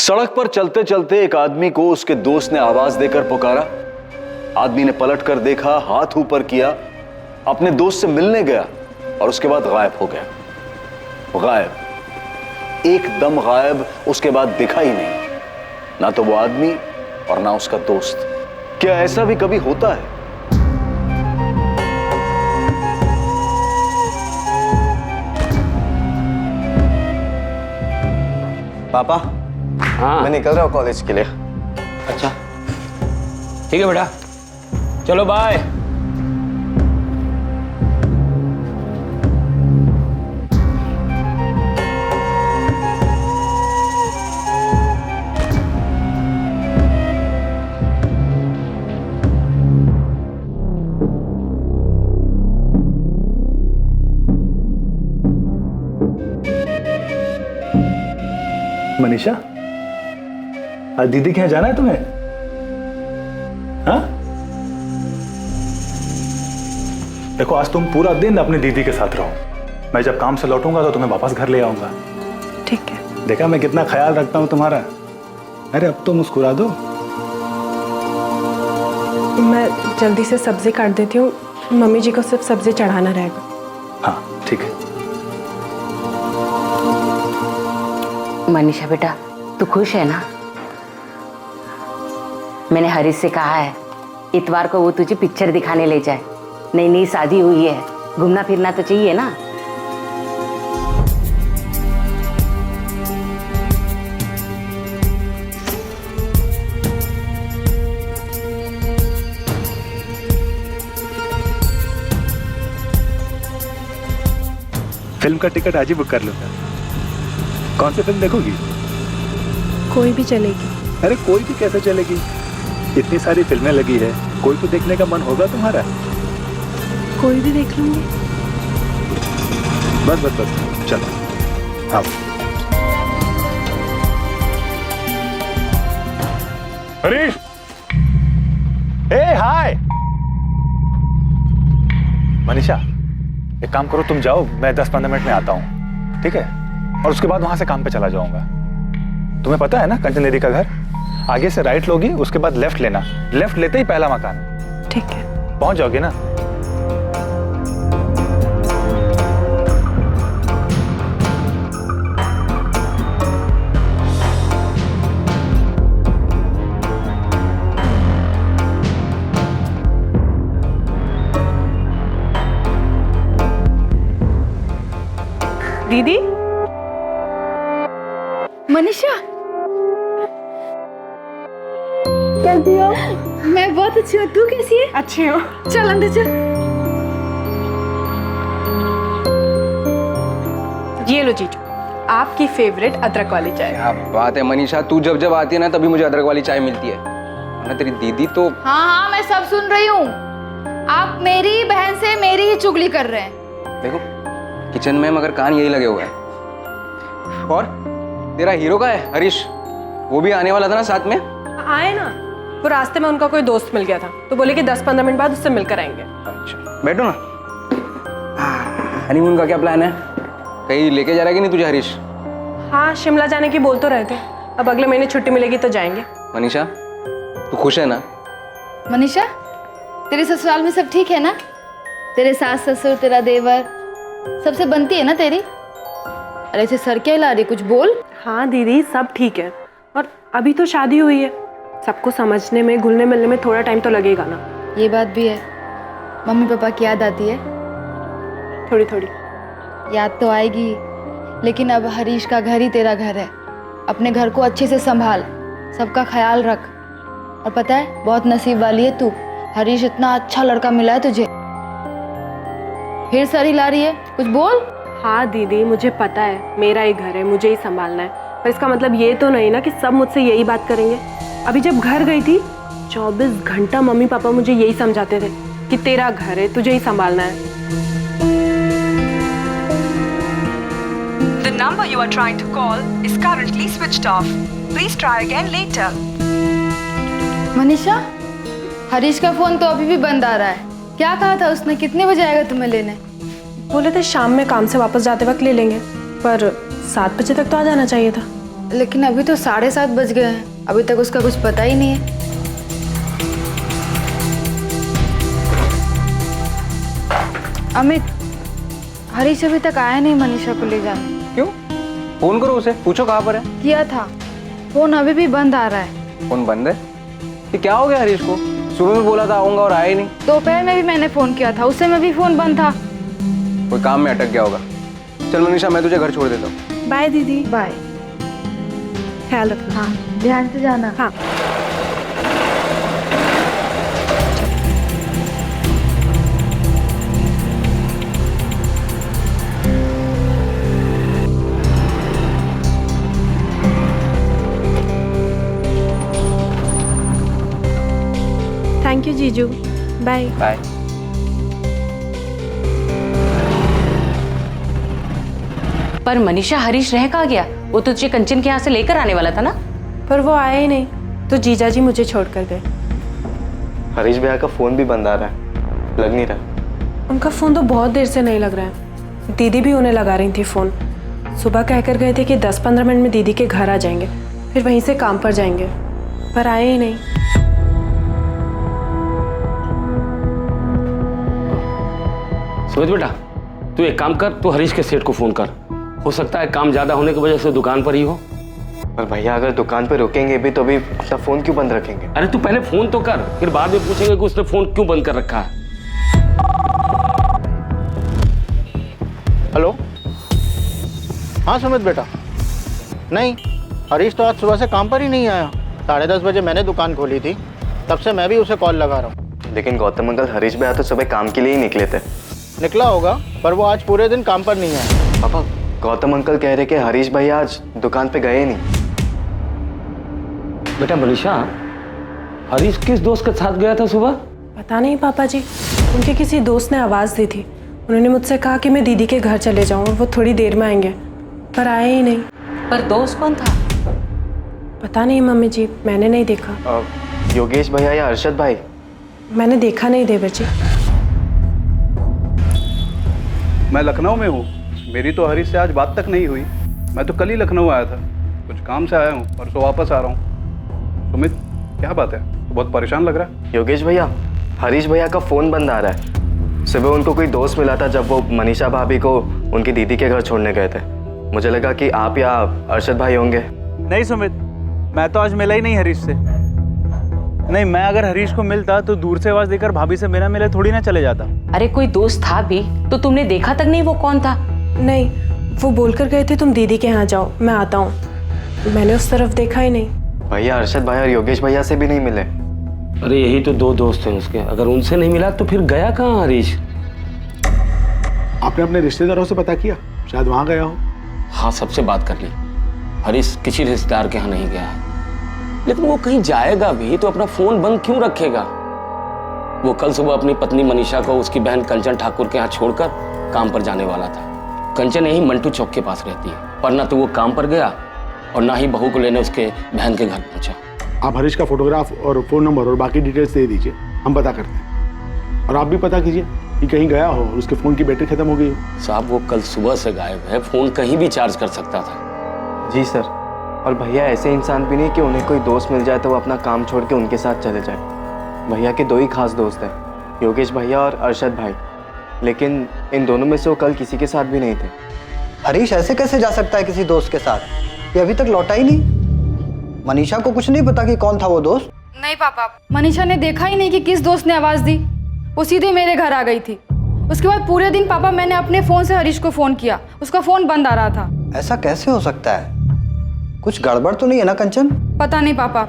सड़क पर चलते चलते एक आदमी को उसके दोस्त ने आवाज देकर पुकारा। आदमी ने पलटकर देखा, हाथ ऊपर किया, अपने दोस्त से मिलने गया और उसके बाद गायब हो गया। गायब, एकदम गायब। उसके बाद दिखा ही नहीं, ना तो वो आदमी और ना उसका दोस्त। क्या ऐसा भी कभी होता है? पापा, हाँ मैं निकल रहा हूँ कॉलेज के लिए। अच्छा ठीक है बेटा, चलो बाय। मनीषा, आज दीदी के यहाँ जाना है तुम्हें? हाँ? देखो, आज तुम पूरा दिन अपनी दीदी के साथ रहो। मैं जब काम से लौटूंगा तो तुम्हें वापस घर ले आऊंगा। ठीक है। देखा मैं कितना ख्याल रखता हूँ तुम्हारा। अरे अब तो मुस्कुरा दो। मैं जल्दी से सब्जी काट देती हूँ, मम्मी जी को सिर्फ सब्जी चढ़ाना रहेगा। हाँ ठीक है। मनीषा बेटा, तू खुश है ना? मैंने हरीश से कहा है इतवार को वो तुझे पिक्चर दिखाने ले जाए। नई नई शादी हुई है, घूमना फिरना तो चाहिए ना। फिल्म का टिकट आज ही बुक कर लूंगा। कौन सी फिल्म देखोगी? कोई भी चलेगी। अरे कोई भी कैसे चलेगी? इतनी सारी फिल्में लगी है, कोई तो देखने का मन होगा तुम्हारा। कोई भी देख लूंगी। बस बस बस, चलो आओ। हरीश, हे हाय। मनीषा, एक काम करो, तुम जाओ, मैं 10-15 मिनट में आता हूँ, ठीक है? और उसके बाद वहां से काम पे चला जाऊंगा। तुम्हें पता है ना कंटेनरी का घर? आगे से राइट लोगी, उसके बाद लेफ्ट लेना। लेफ्ट लेते ही पहला मकान। ठीक है। पहुंच जाओगे ना? दीदी, मनीषा, कैसी हो? मैं बहुत अच्छी हूँ, तू कैसी है? अच्छी हो? चल अंदर चल। ये लो जीजू, आपकी फेवरेट अदरक वाली चाय। क्या बात है मनीषा, तू जब जब आती है ना तभी मुझे अदरक वाली चाय मिलती है। वरना तेरी दीदी तो। हाँ हाँ, मैं सब सुन रही हूँ। आप मेरी बहन से मेरी ही चुगली कर रहे हैं। देखो किचन में मगर कान यही लगे हुए हैं। और तेरा हीरो का है हरीश, वो भी आने वाला था ना साथ में? आए ना, वो रास्ते में उनका कोई दोस्त मिल गया था तो बोले कि 10-15 मिनट बाद उससे मिलकर आएंगे। अच्छा बैठो ना। हनीमून का क्या प्लान है? कहीं लेके जा रहा है कि नहीं तुझे हरीश? हाँ, शिमला जाने की बोल तो रहे थे। अब अगले महीने छुट्टी मिलेगी तो जाएंगे। मनीषा, तू खुश है ना? मनीषा, तेरे ससुराल में सब ठीक है ना? तेरे सास ससुर, तेरा देवर, सबसे बनती है ना तेरी? अरे ऐसे सर क्या हिला रही, कुछ बोल। हाँ दीदी, सब ठीक है। और अभी तो शादी हुई है, सबको समझने में, घुलने मिलने में थोड़ा टाइम तो लगेगा ना। ये बात भी है। मम्मी पापा की याद आती है? थोड़ी थोड़ी याद तो आएगी, लेकिन अब हरीश का घर ही तेरा घर है। अपने घर को अच्छे से संभाल, सबका ख्याल रख। और पता है, बहुत नसीब वाली है तू, हरीश इतना अच्छा लड़का मिला है तुझे। फिर सर हिला रही है, कुछ बोल। हाँ दीदी, मुझे पता है मेरा ही घर है, मुझे ही संभालना है, पर इसका मतलब ये तो नहीं ना कि सब मुझसे यही बात करेंगे। अभी जब घर गई थी 24 घंटा मम्मी पापा मुझे यही समझाते थे कि तेरा घर है, तुझे ही संभालना है। The number you are trying to call is currently switched off. Please try again later. Manisha, Harish का फोन तो अभी भी बंद आ रहा है। क्या कहा था उसने, कितने बजे आएगा तुम्हें लेने? बोले थे शाम में काम से वापस जाते वक्त ले लेंगे, पर 7 बजे तक तो आ जाना चाहिए था। लेकिन अभी तो 7:30 बज गए हैं, अभी तक उसका कुछ पता ही नहीं है। अमित, हरीश अभी तक आया नहीं मनीषा को ले जाने। क्यों? फोन करो उसे, पूछो कहाँ पर है। किया था, फोन अभी भी बंद आ रहा है। फोन बंद है? ये क्या हो गया हरीश को? सुबह में बोला था आऊंगा और आया ही नहीं। दोपहर में भी मैंने फोन किया था, उस समय भी फोन बंद था। कोई काम में अटक गया होगा। चल मनीषा, मैं तुझे घर छोड़ देता हूँ। बाय दीदी। बाय। ख्याल रखना। हाँ, ध्यान से जाना। हाँ। थैंक यू जीजू। बाय। बाय। पर मनीषा, हरीश रह कहाँ गया? वो तो तुझे कंचन के यहाँ से लेकर आने वाला था ना। पर वो आया ही नहीं, तो जीजा जी मुझे छोड़ कर गए। हरीश भैया का फोन भी बंद आ रहा है, लग नहीं रहा। उनका फ़ोन तो बहुत देर से नहीं लग रहा है। दीदी भी उन्हें लगा रही थी फ़ोन। सुबह कहकर गए थे कि 10-15 मिनट में दीदी के घर आ जाएंगे, फिर वहीं से काम पर जाएंगे, पर आए ही नहीं। सुमित बेटा, तू एक काम कर, तू हरीश के सेठ को फोन कर। हो सकता है काम ज्यादा होने की वजह से दुकान पर ही हो। पर भैया अगर दुकान पे रुकेंगे भी तो भी अपना फोन क्यों बंद रखेंगे? अरे तू पहले फोन तो कर, फिर बाद में पूछेंगे कि उसने फोन क्यों बंद कर रखा है। हेलो, हाँ सुमित बेटा। नहीं, हरीश तो आज सुबह से काम पर ही नहीं आया। 10:30 बजे मैंने दुकान खोली थी, तब से मैं भी उसे कॉल लगा रहा हूँ। लेकिन गौतम अंकल, हरीश भैया तो सुबह काम के लिए ही निकले थे। निकला होगा, पर वो आज पूरे दिन काम पर नहीं आया। पापा, गौतम अंकल कह रहे कि हरीश भैया आज दुकान पे गए नहीं। बेटा मनीषा, हरीश किस दोस्त के साथ गया था सुबह? पता नहीं पापा जी, उनके किसी दोस्त ने आवाज़ दी थी। उन्होंने मुझसे कहा कि मैं दीदी के घर चले जाऊँ और वो थोड़ी देर में आएंगे, पर आए ही नहीं। पर दोस्त कौन था? पता नहीं मम्मी जी, मैंने नहीं देखा। योगेश भैया या अरशद भाई? मैंने देखा नहीं देवर जी। मैं लखनऊ में हूँ, मेरी तो हरीश से आज बात तक नहीं हुई। मैं तो कल ही लखनऊ आया था, कुछ काम से आया हूँ, परसों वापस आ रहा हूँ। सुमित, क्या बात है? तो बहुत परेशान लग रहा है। योगेश भैया, हरीश भैया का फ़ोन बंद आ रहा है। सुबह उनको कोई दोस्त मिला था जब वो मनीषा भाभी को उनकी दीदी के घर छोड़ने गए थे। मुझे लगा कि आप या अरशद भाई होंगे। नहीं सुमित, मैं तो आज मिला ही नहीं हरीश से। नहीं, मैं अगर हरीश को मिलता तो दूर से आवाज़ देकर भाभी से बिना मिले थोड़ी ना चले जाता। अरे कोई दोस्त था भी तो तुमने देखा तक नहीं वो कौन था? नहीं, वो बोलकर गए थे तुम दीदी के यहाँ जाओ, मैं आता हूँ। मैंने उस तरफ देखा ही नहीं। भैया अरशद भाई और योगेश भैया से भी नहीं मिले। अरे यही तो दो दोस्त हैं उसके, अगर उनसे नहीं मिला तो फिर गया कहाँ हरीश? आपने अपने रिश्तेदारों से पता किया? शायद वहाँ गया हो। हाँ, सबसे बात कर ली। हरीश किसी रिश्तेदार के यहाँ नहीं गया है, लेकिन वो कहीं जाएगा भी तो अपना फोन बंद क्यों रखेगा? वो कल सुबह अपनी पत्नी मनीषा को उसकी बहन कंचन ठाकुर के यहाँ छोड़कर काम पर जाने वाला था। कंचन यही मंटू चौक के पास रहती है, पर ना तो वो काम पर गया और ना ही बहू को लेने उसके बहन के घर पहुंचा। आप हरीश का फोटोग्राफ और फ़ोन नंबर और बाकी डिटेल्स दे दीजिए, हम पता करते हैं। और आप भी पता कीजिए कि कहीं गया हो और उसके फ़ोन की बैटरी खत्म हो गई हो। साहब, वो कल सुबह से गायब है, फोन कहीं भी चार्ज कर सकता था। जी सर। और भैया ऐसे इंसान भी नहीं कि उन्हें कोई दोस्त मिल जाए तो वो अपना काम छोड़ के उनके साथ चले जाए। भैया के दो ही खास दोस्त हैं, योगेश भैया और अरशद भाई, लेकिन इन दोनों में से वो कल किसी के साथ भी नहीं थे। हरीश ऐसे कैसे जा सकता है किसी दोस्त के साथ? ये अभी तक लौटा ही नहीं। मनीषा को कुछ नहीं पता कि कौन था वो दोस्त? नहीं पापा, मनीषा ने देखा ही नहीं कि किस दोस्त ने आवाज़ दी। वो सीधे मेरे घर आ गई थी। उसके बाद पूरे दिन पापा मैंने अपने फ़ोन से हरीश को फ़ोन किया, उसका फ़ोन बंद आ रहा था। ऐसा कैसे हो सकता है? कुछ गड़बड़ तो नहीं है ना कंचन? पता नहीं पापा,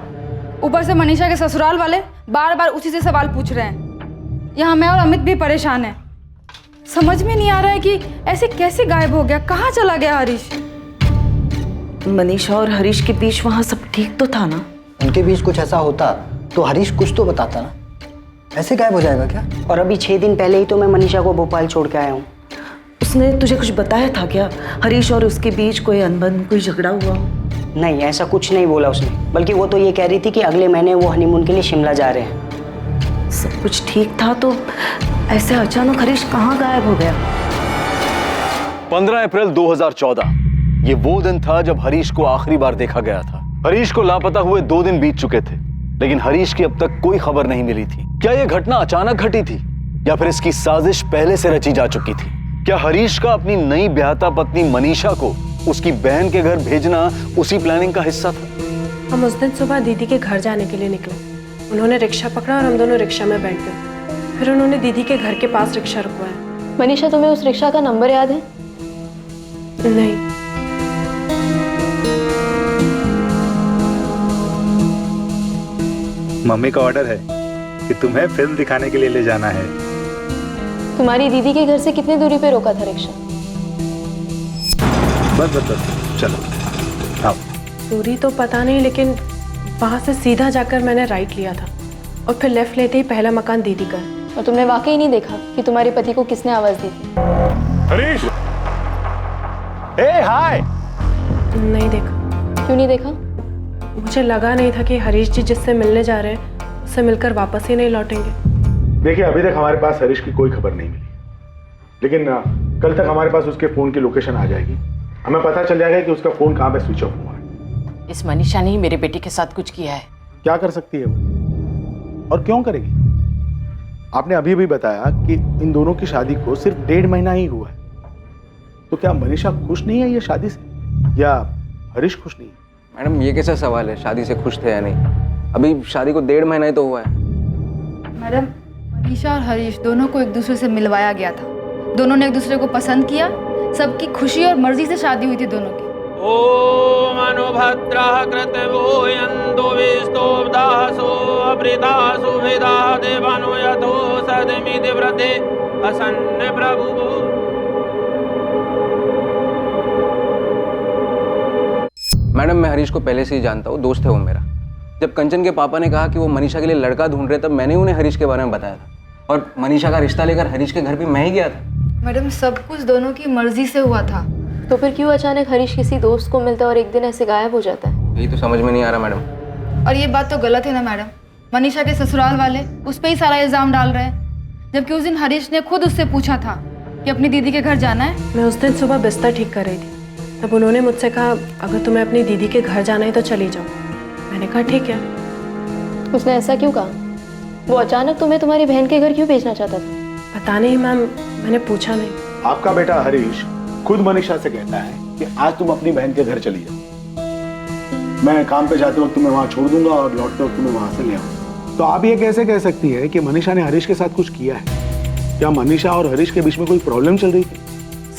ऊपर से मनीषा के ससुराल वाले बार बार उसी से सवाल पूछ रहे हैं। यहाँ मैं और अमित भी परेशान हैं। समझ में नहीं आ रहा है कि ऐसे कैसे गायब हो गया, कहाँ चला गया हरीश? मनीषा और हरीश के बीच वहाँ सब ठीक तो था ना? उनके बीच कुछ ऐसा होता तो हरीश कुछ तो बताता ना। ऐसे गायब हो जाएगा क्या? और अभी 6 दिन पहले ही तो मैं मनीषा को भोपाल छोड़ के आया हूँ। उसने तुझे कुछ बताया था क्या? हरीश और उसके बीच कोई अनबन, कोई झगड़ा हुआ? नहीं, ऐसा कुछ नहीं बोला उसने, बल्कि वो तो ये कह रही थी कि अगले महीने वो हनीमून के लिए शिमला जा रहे हैं। सब कुछ ठीक था तो ऐसे अचानक हरीश कहाँ गायब हो गया? 15 अप्रैल 2014 ये वो दिन था जब हरीश को आखिरी बार देखा गया था। हरीश को लापता हुए 2 दिन बीत चुके थे, लेकिन हरीश की अब तक कोई खबर नहीं मिली थी। क्या यह घटना अचानक घटी थी या फिर इसकी साजिश पहले से रची जा चुकी थी? क्या हरीश का अपनी नई ब्याहता पत्नी मनीषा को उसकी बहन के घर भेजना उसी प्लानिंग का हिस्सा था? हम उस दिन सुबह दीदी के घर जाने के लिए निकले। उन्होंने रिक्शा पकड़ा और हम दोनों रिक्शा में बैठ गए। फिर उन्होंने दीदी के घर के पास रिक्शा रुकवाया। मनीषा, तुम्हें उस रिक्शा का नंबर याद है? नहीं। मम्मी का ऑर्डर है कि तुम्हें फिल्म दिखाने के लिए ले जाना है। तुम्हारी दीदी के घर से कितनी दूरी पे रोका था रिक्शा? बस बस बस, चलो आओ। दूरी तो पता नहीं, लेकिन वहां से सीधा जाकर मैंने राइट लिया था और फिर लेफ्ट लेते ही पहला मकान दीदी का। और तुमने वाकई नहीं देखा कि तुम्हारे पति को किसने आवाज दी थी? हरीश, ए हाय। नहीं देखा। क्यों नहीं देखा? मुझे लगा नहीं था कि हरीश जी जिससे मिलने जा रहे हैं उससे मिलकर वापस ही नहीं लौटेंगे। देखिए, अभी तक हमारे पास हरीश की कोई खबर नहीं मिली, लेकिन कल तक हमारे पास उसके फोन की लोकेशन आ जाएगी। हमें पता चल जाएगा कि उसका फोन कहाँ पे स्विच ऑफ हुआ है। इस मनीषा ने ही मेरे बेटे के साथ कुछ किया है। क्या कर सकती है वो, और क्यों करेगी? आपने अभी भी बताया कि इन दोनों की शादी को सिर्फ 1.5 महीना ही हुआ है, तो क्या मनीषा खुश नहीं है ये शादी से, या हरीश खुश नहीं है? मैडम, ये कैसा सवाल है? शादी से खुश थे या नहीं? अभी शादी को 1.5 महीना ही तो हुआ है। मैडम, मनीषा और हरीश दोनों को एक दूसरे से मिलवाया गया था। दोनों ने एक दूसरे को पसंद किया। सबकी खुशी और मर्जी से शादी हुई थी दोनों की। ओम अनुभद्रः कृतवोयन्तो विस्तोब्दासो अभृतासु वेदा देवानो यथो सदमिति व्रते असन्न प्रभुः। मैडम, मैं हरीश को पहले से ही जानता हूँ, दोस्त है वो मेरा। जब कंचन के पापा ने कहा कि वो मनीषा के लिए लड़का ढूंढ रहे, तब मैंने उन्हें हरीश के बारे में बताया था, और मनीषा का रिश्ता लेकर हरीश के घर भी मैं ही गया था। मैडम, सब कुछ दोनों की मर्जी से हुआ था। तो फिर क्यों अचानक हरीश किसी दोस्त को मिलता है और एक दिन ऐसे गायब हो जाता है? यही तो समझ में नहीं आ रहा मैडम। और ये बात तो गलत है ना मैडम। मनीषा के ससुराल वाले उस पर ही सारा इल्जाम डाल रहे हैं, जबकि उस दिन हरीश ने खुद उससे पूछा था कि अपनी दीदी के घर जाना है। मैं उस दिन सुबह बिस्तर ठीक कर रही थी, तब उन्होंने मुझसे कहा अगर तुम्हें अपनी दीदी के घर जाना है तो चली जाओ। मैंने कहा ठीक है। उसने ऐसा क्यों कहा? वो अचानक तुम्हें तुम्हारी बहन के घर क्यों भेजना चाहता था? पता नहीं मैम, मैंने पूछा नहीं। आपका बेटा हरीश खुद मनीषा से कहता है कि आज तुम अपनी बहन के घर चली जाओ, मैं काम पे जाते वक्त तुम्हें वहां छोड़ दूंगा और लौटते वक्त तुम्हें वहां से ले आऊंगा। तो आप ये कैसे कह सकती है कि मनीषा ने हरीश के साथ कुछ किया है? क्या मनीषा और हरीश के बीच में कोई प्रॉब्लम चल रही थी?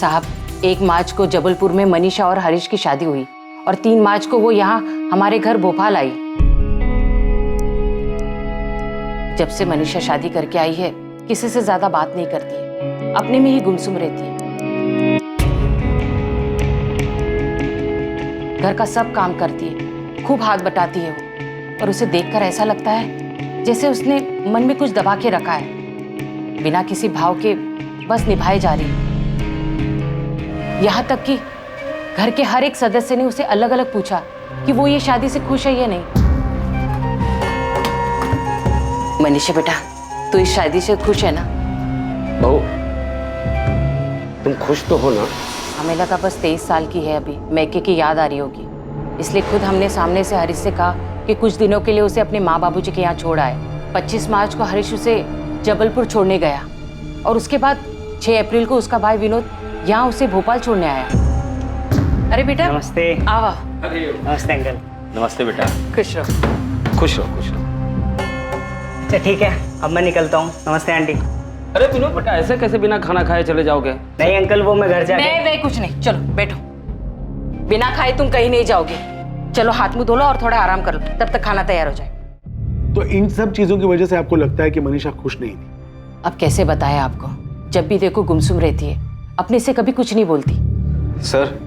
साहब, 1 मार्च को जबलपुर में मनीषा और हरीश की शादी हुई और 3 मार्च को वो यहाँ हमारे घर भोपाल आई। जब से मनीषा शादी करके आई है, किसी से ज्यादा बात नहीं करती है, अपने में ही गुमसुम रहती है। घर का सब काम करती है, खूब हाथ बटाती है वो, और उसे देखकर ऐसा लगता है जैसे उसने मन में कुछ दबा के रखा है, बिना किसी भाव के बस निभाए जा रही है। यहाँ तक कि घर के हर एक सदस्य ने उसे अलग अलग पूछा कि वो ये शादी से खुश है या नहीं। मनीषा बेटा, तू इस शादी से खुश है ना? बहू, तुम खुश तो हो ना? हमें लगा बस 23 साल की है अभी, मैके की याद आ रही होगी, इसलिए खुद हमने सामने से हरीश से कहा कि कुछ दिनों के लिए उसे अपने माँ बाबूजी के यहाँ छोड़ आए। 25 मार्च को हरीश उसे जबलपुर छोड़ने गया और उसके बाद 6 अप्रैल को उसका भाई विनोद यहाँ उसे भोपाल छोड़ने आया। अरे बेटा, नमस्ते। आवा। नमस्ते अंकल। नमस्ते बेटा। खुश रहो। खुश रहो, खुश रहो। अच्छा ठीक है, अब मैं निकलता हूँ। नमस्ते आंटी। अरे विनोद बेटा, ऐसे कैसे बिना खाना खाए चले जाओगे? नहीं अंकल, वो मैं घर जाके। नहीं कुछ नहीं, चलो बैठो। बिना खाए तुम कहीं नहीं जाओगे। चलो हाथ मुंह धो लो और थोड़ा आराम कर लो, तब तक खाना तैयार हो जाए। तो इन सब चीजों की वजह से आपको लगता है कि मनीषा खुश नहीं थी? अब कैसे बताया आपको, जब भी देखो गुमसुम रहती है, अपने से कभी कुछ नहीं बोलती। सर,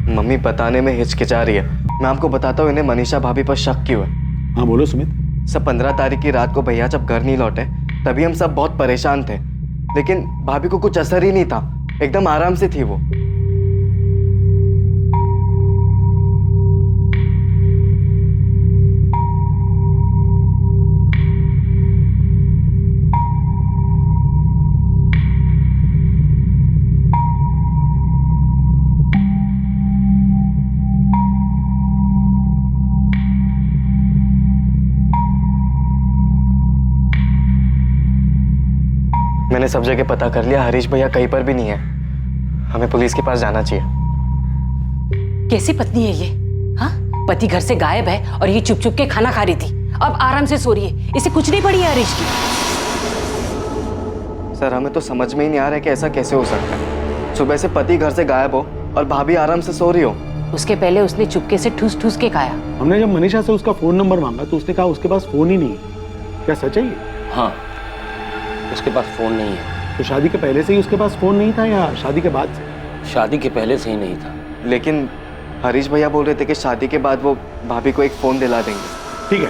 मम्मी बताने में हिचकिचा रही है। मैं आपको बताता हूँ इन्हें मनीषा भाभी पर शक क्यों है। हाँ बोलो सुमित। सब 15 तारीख की रात को भैया जब घर नहीं लौटे, तभी हम सब बहुत परेशान थे, लेकिन भाभी को कुछ असर ही नहीं था, एकदम आराम से थी वो। मैंने सब जगह पता कर लिया, हरीश भैया कहीं पर भी नहीं है। हमें पुलिस के पास जाना चाहिए। कैसी पत्नी है ये? हाँ, पति घर से गायब है और ये चुप चुप के खाना खा रही थी, अब आराम से सो रही है। इसे कुछ नहीं पड़ी है हरीश की। सर हमें तो समझ में ही नहीं आ रहा है कि ऐसा कैसे हो सकता है। सुबह से पति घर से गायब हो और भाभी आराम से सो रही हो। उसके पहले उसने चुपके से ठूस ठूस के खाया। हमने जब मनीषा से उसका फोन नंबर मांगा तो उसने कहा उसके पास फोन ही नहीं है। क्या सच है ये? हाँ, उसके पास फोन नहीं है। तो शादी के पहले से ही उसके पास फोन नहीं था या शादी के बाद से? शादी के पहले से ही नहीं था। लेकिन हरीश भैया बोल रहे थे कि शादी के बाद वो भाभी को एक फोन दिला देंगे। ठीक है,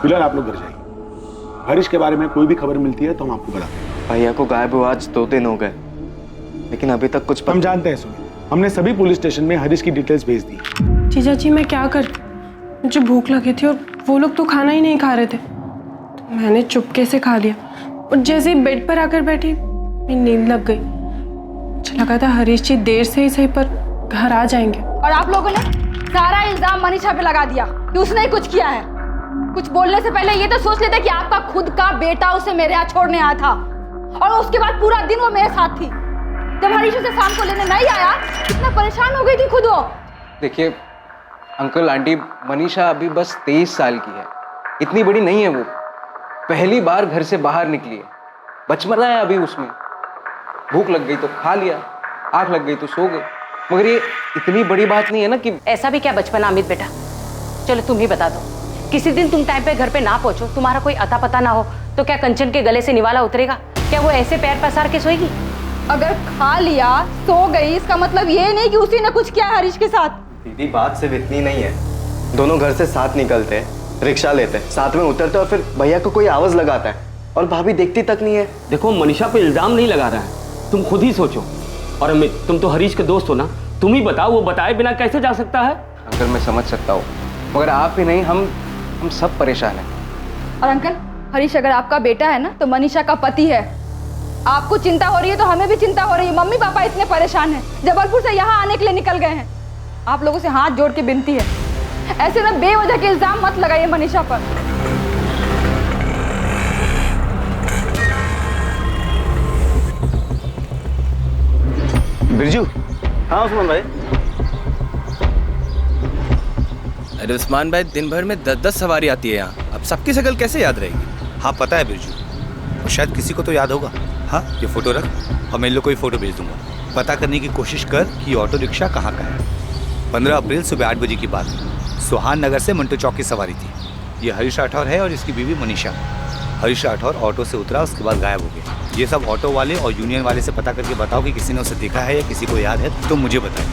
फिलहाल आप लोग घर जाइए। हरीश के बारे में कोई भी खबर मिलती है तो हम आपको बताते हैं। भैया को गायब हुआ आज 2 दिन हो गए, लेकिन अभी तक कुछ हम जानते हैं सुमित, हमने सभी पुलिस स्टेशन में हरीश की डिटेल्स भेज दी। जीजा जी मैं क्या कर, मुझे भूख लगी थी और वो लोग तो खाना ही नहीं खा रहे थे, तो मैंने चुपके से खा लिया और जैसे ही बेड पर आकर बैठी मेरी नींद लग गई। मुझे लगा था हरीश जी देर से ही सही पर घर आ जाएंगे। और आप लोगों ने सारा इल्जाम मनीषा पे लगा दिया कि उसने ही कुछ किया है। कुछ बोलने से पहले ये तो सोच लेते कि आपका खुद का बेटा उसे मेरे यहाँ छोड़ने आया था और उसके बाद पूरा दिन वो मेरे साथ थी। जब हरीश उसे शाम को लेने नहीं आया, कितना परेशान हो गई थी खुद वो। देखिए अंकल आंटी, मनीषा अभी बस 23 साल की है, इतनी बड़ी नहीं है वो। पहली बार घर से बाहर निकली है, बचपना है अभी उसमें। भूख लग गई तो खा लिया, आँख लग गई तो सो गए। मगर ये इतनी बड़ी बात नहीं है ना कि। ऐसा भी क्या बचपना अमित बेटा? चलो तुम ही बता दो, किसी दिन तुम टाइम पे घर पे ना पहुंचो, तुम्हारा कोई अता पता ना हो, तो क्या कंचन के गले से निवाला उतरेगा? क्या वो ऐसे पैर पसार के सोएगी? अगर खा लिया, सो गई, इसका मतलब ये नहीं कि उसी ने कुछ किया है हरीश के साथ। दीदी बात सिर्फ इतनी नहीं है। दोनों घर से साथ निकलते, रिक्शा लेते, साथ में उतरते और फिर भैया को कोई आवाज लगाता है और भाभी देखती तक नहीं है। देखो मनीषा पे इल्जाम नहीं लगा रहा है, तुम खुद ही सोचो। और अमित, तुम तो हरीश के दोस्त हो ना, तुम ही बताओ वो बताए बिना कैसे जा सकता है? अंकल मैं समझ सकता हूँ, मगर आप ही नहीं, हम सब परेशान हैं। और अंकल, हरीश अगर आपका बेटा है ना तो मनीषा का पति है। आपको चिंता हो रही है तो हमें भी चिंता हो रही है। मम्मी पापा इतने परेशान हैं, जबलपुर से यहाँ आने के लिए निकल गए हैं। आप लोगों से हाथ जोड़ के विनती है, ऐसे में बेवजह के इल्जाम मत लगाइए मनीषा पर। बिरजू। हाँ उस्मान भाई। अरे उस्मान भाई, दिन भर में 10-10 सवारी आती है यहाँ, अब सबकी शक्ल कैसे याद रहेगी? हाँ पता है बिरजू, और शायद किसी को तो याद होगा। हाँ ये फोटो रख और मैं इन लोग को ये फोटो भेज दूंगा। पता करने की कोशिश कर कि ऑटो रिक्शा कहाँ का है। 15 अप्रैल सुबह 8 बजे की बात है। सुहान नगर से मंटू चौक की सवारी थी। ये हरीश राठौर है और इसकी बीवी मनीषा। हरीश राठौर ऑटो से उतरा, उसके बाद गायब हो गया। ये सब ऑटो वाले और यूनियन वाले से पता करके बताओ कि किसी ने उसे देखा है या किसी को याद है तो मुझे बताएं।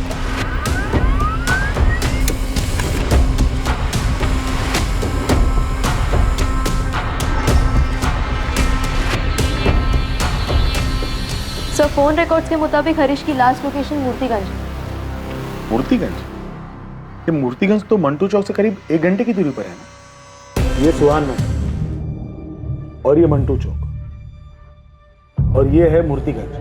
सर फोन रिकॉर्ड्स के मुताबिक हरीश की लास्ट लोकेशन मूर्तिगंज। मूर्तिगंज? ये मूर्तिगंज तो मंटू चौक से करीब 1 घंटे की दूरी पर है ना। ये सुहान नगर और ये मंटू चौक और ये है मूर्तिगंज,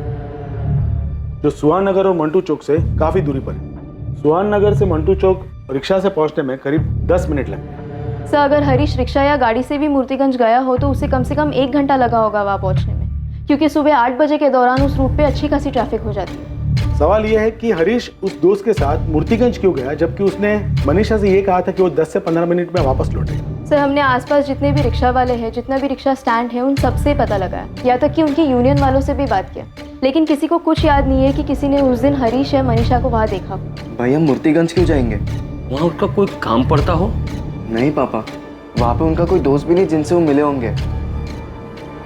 जो सुहान नगर और मंटू चौक से काफी दूरी पर है। सुहान नगर से मंटू चौक रिक्शा से पहुंचने में करीब 10 मिनट लगते हैं। सर अगर हरीश रिक्शा या गाड़ी से भी मूर्तिगंज गया हो तो उसे कम से कम 1 घंटा लगा होगा वहां पहुंचने में, क्योंकि सुबह 8 बजे के दौरान उस रूट पे अच्छी खासी ट्रैफिक हो जाती है। सवाल यह है कि हरीश उस दोस्त के साथ मूर्तिगंज क्यों गया, जबकि उसने मनीषा से ये कहा था कि वो 10 से 15 मिनट में वापस लौटेगा। सर हमने आसपास जितने भी रिक्शा वाले हैं, जितना भी रिक्शा स्टैंड है, उन सबसे पता लगाया, यहाँ तक कि उनकी यूनियन वालों से भी बात किया, लेकिन किसी को कुछ याद नहीं है कि किसी ने उस दिन हरीश या मनीषा को वहाँ देखा। भाई हम मूर्तिगंज क्यों जाएंगे? वहाँ उनका कोई काम पड़ता हो? नहीं पापा, वहाँ पे उनका कोई दोस्त भी नहीं जिनसे वो मिले होंगे।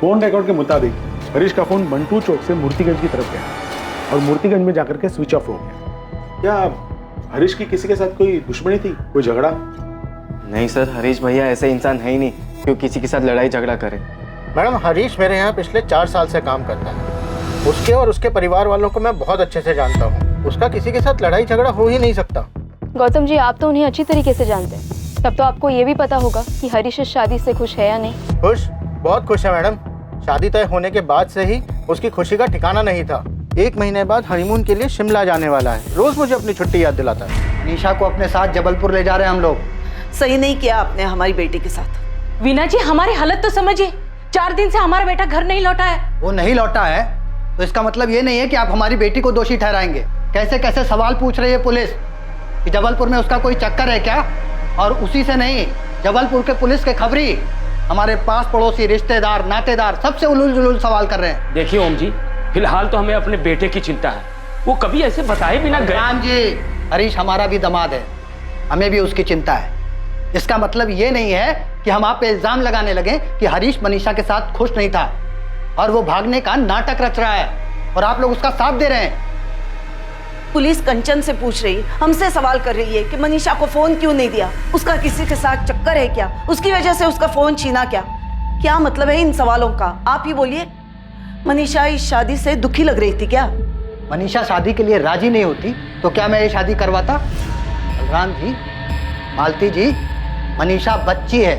फोन रिकॉर्ड के मुताबिक हरीश का फोन मंटू चौक से मूर्तिगंज की तरफ गया और मूर्तिगंज में जाकर के स्विच ऑफ हो गया। क्या हरीश की किसी के साथ कोई दुश्मनी थी, कोई झगड़ा? नहीं सर, हरीश भैया ऐसे इंसान है ही नहीं क्यों किसी के साथ लड़ाई झगड़ा करे। मैडम हरीश मेरे यहाँ पिछले 4 साल से काम करता है। उसके और उसके परिवार वालों को मैं बहुत अच्छे से जानता हूँ। उसका किसी के साथ लड़ाई झगड़ा हो ही नहीं सकता। गौतम जी, आप तो उन्हें अच्छी तरीके से जानते हैं, तब तो आपको ये भी पता होगा कि हरीश इस शादी से खुश है या नहीं। खुश? बहुत खुश है मैडम। शादी तय होने के बाद से ही उसकी खुशी का ठिकाना नहीं था। 1 महीने बाद हनीमून के लिए शिमला जाने वाला है। रोज मुझे अपनी छुट्टी याद दिलाता है। निशा को अपने साथ जबलपुर ले जा रहे हैं हम लोग। सही नहीं किया आपने हमारी बेटी के साथ। वीना जी हमारी हालत तो समझिए, 4 दिन से हमारा बेटा घर नहीं लौटा है। वो नहीं लौटा है तो इसका मतलब ये नहीं है कि आप हमारी बेटी को दोषी ठहराएंगे। कैसे कैसे सवाल पूछ रही है पुलिस कि जबलपुर में उसका कोई चक्कर है क्या? और उसी से नहीं, जबलपुर के पुलिस के खबरी हमारे पास पड़ोसी रिश्तेदार नातेदार सबसे उलूल जुलूल सवाल कर रहे हैं। देखिए ओम जी, फिलहाल तो हमें अपने बेटे की चिंता है। वो कभी ऐसे बताए बिना गए। राम जी, हरीश हमारा भी दामाद है, हमें भी उसकी चिंता है। इसका मतलब ये नहीं है कि हम आप पे इल्जाम लगाने लगे कि हरीश मनीषा के साथ खुश नहीं था और वो भागने का नाटक रच रहा है और आप लोग उसका साथ दे रहे हैं। पुलिस कंचन से पूछ रही, हमसे सवाल कर रही है कि मनीषा को फोन क्यों नहीं दिया, उसका किसी के साथ चक्कर है क्या, उसकी वजह से उसका फोन छीना क्या? क्या मतलब है इन सवालों का? आप ही बोलिए। मनीषा इस शादी से दुखी लग रही थी क्या? मनीषा शादी के लिए राजी नहीं होती तो क्या मैं ये शादी करवाता? बलराम जी, मालती जी, मनीषा बच्ची है।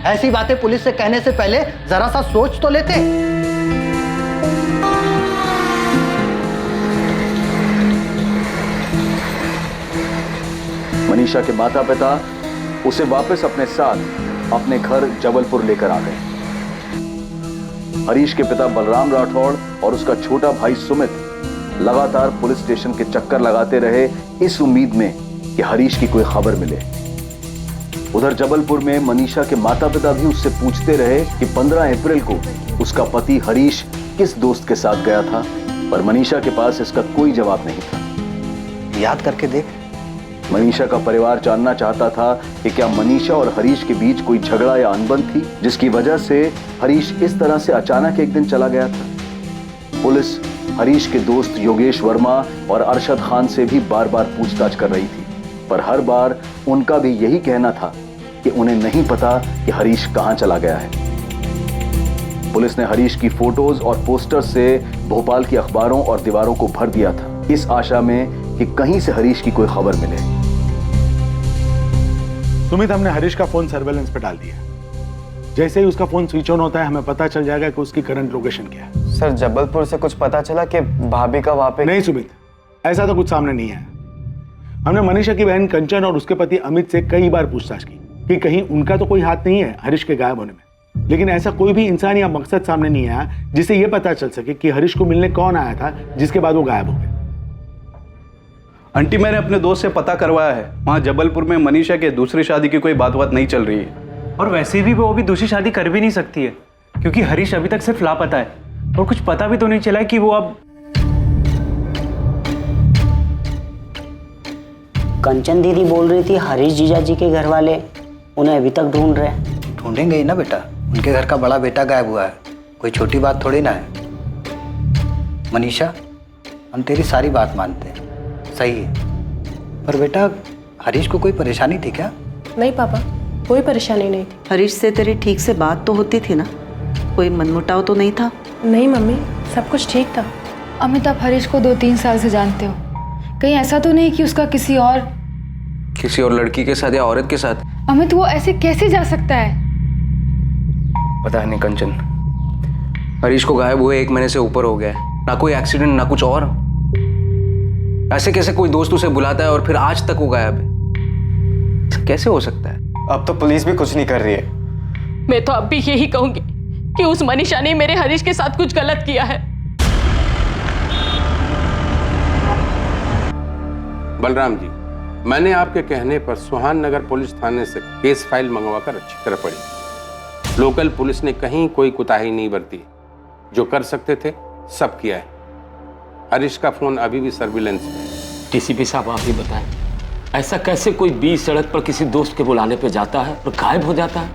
ऐसी बातें पुलिस से कहने से पहले जरा सा सोच तो लेते। मनीषा के माता पिता उसे वापस अपने साथ अपने घर जबलपुर लेकर आ गए। हरीश के पिता बलराम राठौड़ और उसका छोटा भाई सुमित लगातार पुलिस स्टेशन के चक्कर लगाते रहे इस उम्मीद में कि हरीश की कोई खबर मिले। उधर जबलपुर में मनीषा के माता पिता भी उससे पूछते रहे कि 15 अप्रैल को उसका पति हरीश किस दोस्त के साथ गया था, पर मनीषा के पास इसका कोई जवाब नहीं था। याद करके देख। मनीषा का परिवार जानना चाहता था कि क्या मनीषा और हरीश के बीच कोई झगड़ा या अनबन थी जिसकी वजह से हरीश इस तरह से अचानक एक दिन चला गया था। पुलिस हरीश के दोस्त योगेश वर्मा और अरशद खान से भी बार बार पूछताछ कर रही थी, पर हर बार उनका भी यही कहना था कि उन्हें नहीं पता कि हरीश कहां चला गया है। पुलिस ने हरीश की फोटोज और पोस्टर्स से भोपाल की अखबारों और दीवारों को भर दिया था, इस आशा में कि कहीं से हरीश की कोई खबर मिले। सुमित, हमने हरीश का फोन सर्वेलेंस पे डाल दिया। जैसे ही उसका फोन स्विच ऑन होता है हमें पता चल जाएगा कि उसकी करंट लोकेशन क्या है। सर, जबलपुर से कुछ पता चला कि भाभी का वहां पे? नहीं सुमित, ऐसा तो कुछ सामने नहीं है। हमने मनीषा की बहन कंचन और उसके पति अमित से कई बार पूछताछ की कि कहीं उनका तो कोई हाथ नहीं है हरीश के गायब होने में, लेकिन ऐसा कोई भी इंसान या मकसद सामने नहीं आया जिससे यह पता चल सके कि हरीश को मिलने कौन आया था जिसके बाद वो गायब हो गए। आंटी, मैंने अपने दोस्त से पता करवाया है, वहाँ जबलपुर में मनीषा के दूसरी शादी की कोई बात नहीं चल रही है। और वैसे भी वो अभी दूसरी शादी कर भी नहीं सकती है क्योंकि हरीश अभी तक सिर्फ लापता है और कुछ पता भी तो नहीं चला है कि वो अब। कंचन दीदी बोल रही थी हरीश जीजा जी के घर वाले उन्हें अभी तक ढूंढ रहे हैं। ढूंढेंगे ही ना बेटा, उनके घर का बड़ा बेटा गायब हुआ है, कोई छोटी बात थोड़ी ना है। मनीषा, हम तेरी सारी बात मानते हैं, सही है, पर बेटा हरीश को कोई परेशानी थी क्या? नहीं पापा, कोई परेशानी नहीं थी। हरीश से तेरी ठीक से बात तो होती थी ना, कोई मनमुटाव तो नहीं था? नहीं मम्मी, सब कुछ ठीक था। अमित, आप हरीश को 2-3 साल से जानते हो, कहीं ऐसा तो नहीं कि उसका किसी और लड़की के साथ या औरत के साथ? अमित, वो ऐसे कैसे जा सकता है? पता नहीं कंचन, हरीश को गायब हुए 1 महीने से ऊपर हो गया है, ना कोई एक्सीडेंट ना कुछ और। ऐसे कैसे कोई दोस्त उसे बुलाता है और फिर आज तक वो गायब है? कैसे हो सकता है? अब तो पुलिस भी कुछ नहीं कर रही है। मैं तो अब भी यही कहूंगी कि उस मनीषा ने मेरे हरीश के साथ कुछ गलत किया है। बलराम जी, मैंने आपके कहने पर सुहान नगर पुलिस थाने से केस फाइल मंगवाकर अच्छी तरह पढ़ी। लोकल पुलिस ने कहीं कोई कुताही नहीं बरती, जो कर सकते थे सब किया है। हरीश का फोन अभी भी सर्विलेंस में है। डीसीपी साहब, आप ही बताएं, ऐसा कैसे कोई 20 सड़क पर किसी दोस्त के बुलाने पे जाता है और गायब हो जाता है?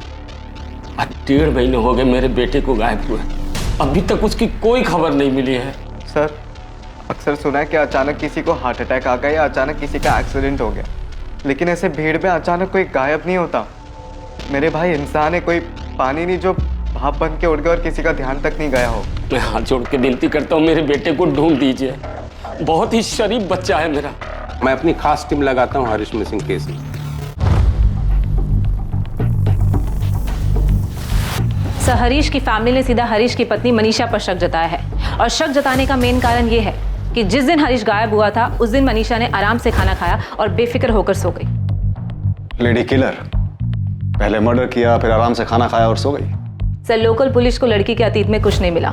आज 1.5 महीने हो गए मेरे बेटे को गायब हुए, अभी तक उसकी कोई खबर नहीं मिली है। सर, अक्सर सुना है कि अचानक किसी को हार्ट अटैक आ गया या अचानक किसी का एक्सीडेंट हो गया, लेकिन ऐसे भीड़ में अचानक कोई गायब नहीं होता। मेरे भाई इंसान है, कोई पानी नहीं जो भाप बन के उड़ गया और किसी का ध्यान तक नहीं गया हो। मैं हाथ जोड़ के विनती करता हूँ, मेरे बेटे को ढूंढ दीजिए, बहुत ही शरीफ बच्चा है मेरा। मैं अपनी खास टीम लगाता हूँ हरीश मिसिंग केस में। सर, हरीश की फैमिली ने सीधा हरीश की पत्नी मनीषा पर शक जताया है और शक जताने का मेन कारण ये है कि जिस दिन हरीश गायब हुआ था उस दिन मनीषा ने आराम से खाना खाया और बेफिक्र होकर सो गई। लेडी किलर, पहले मर्डर किया, फिर आराम से खाना खाया और सो गई। सर, लोकल पुलिस को लड़की के अतीत में कुछ नहीं मिला।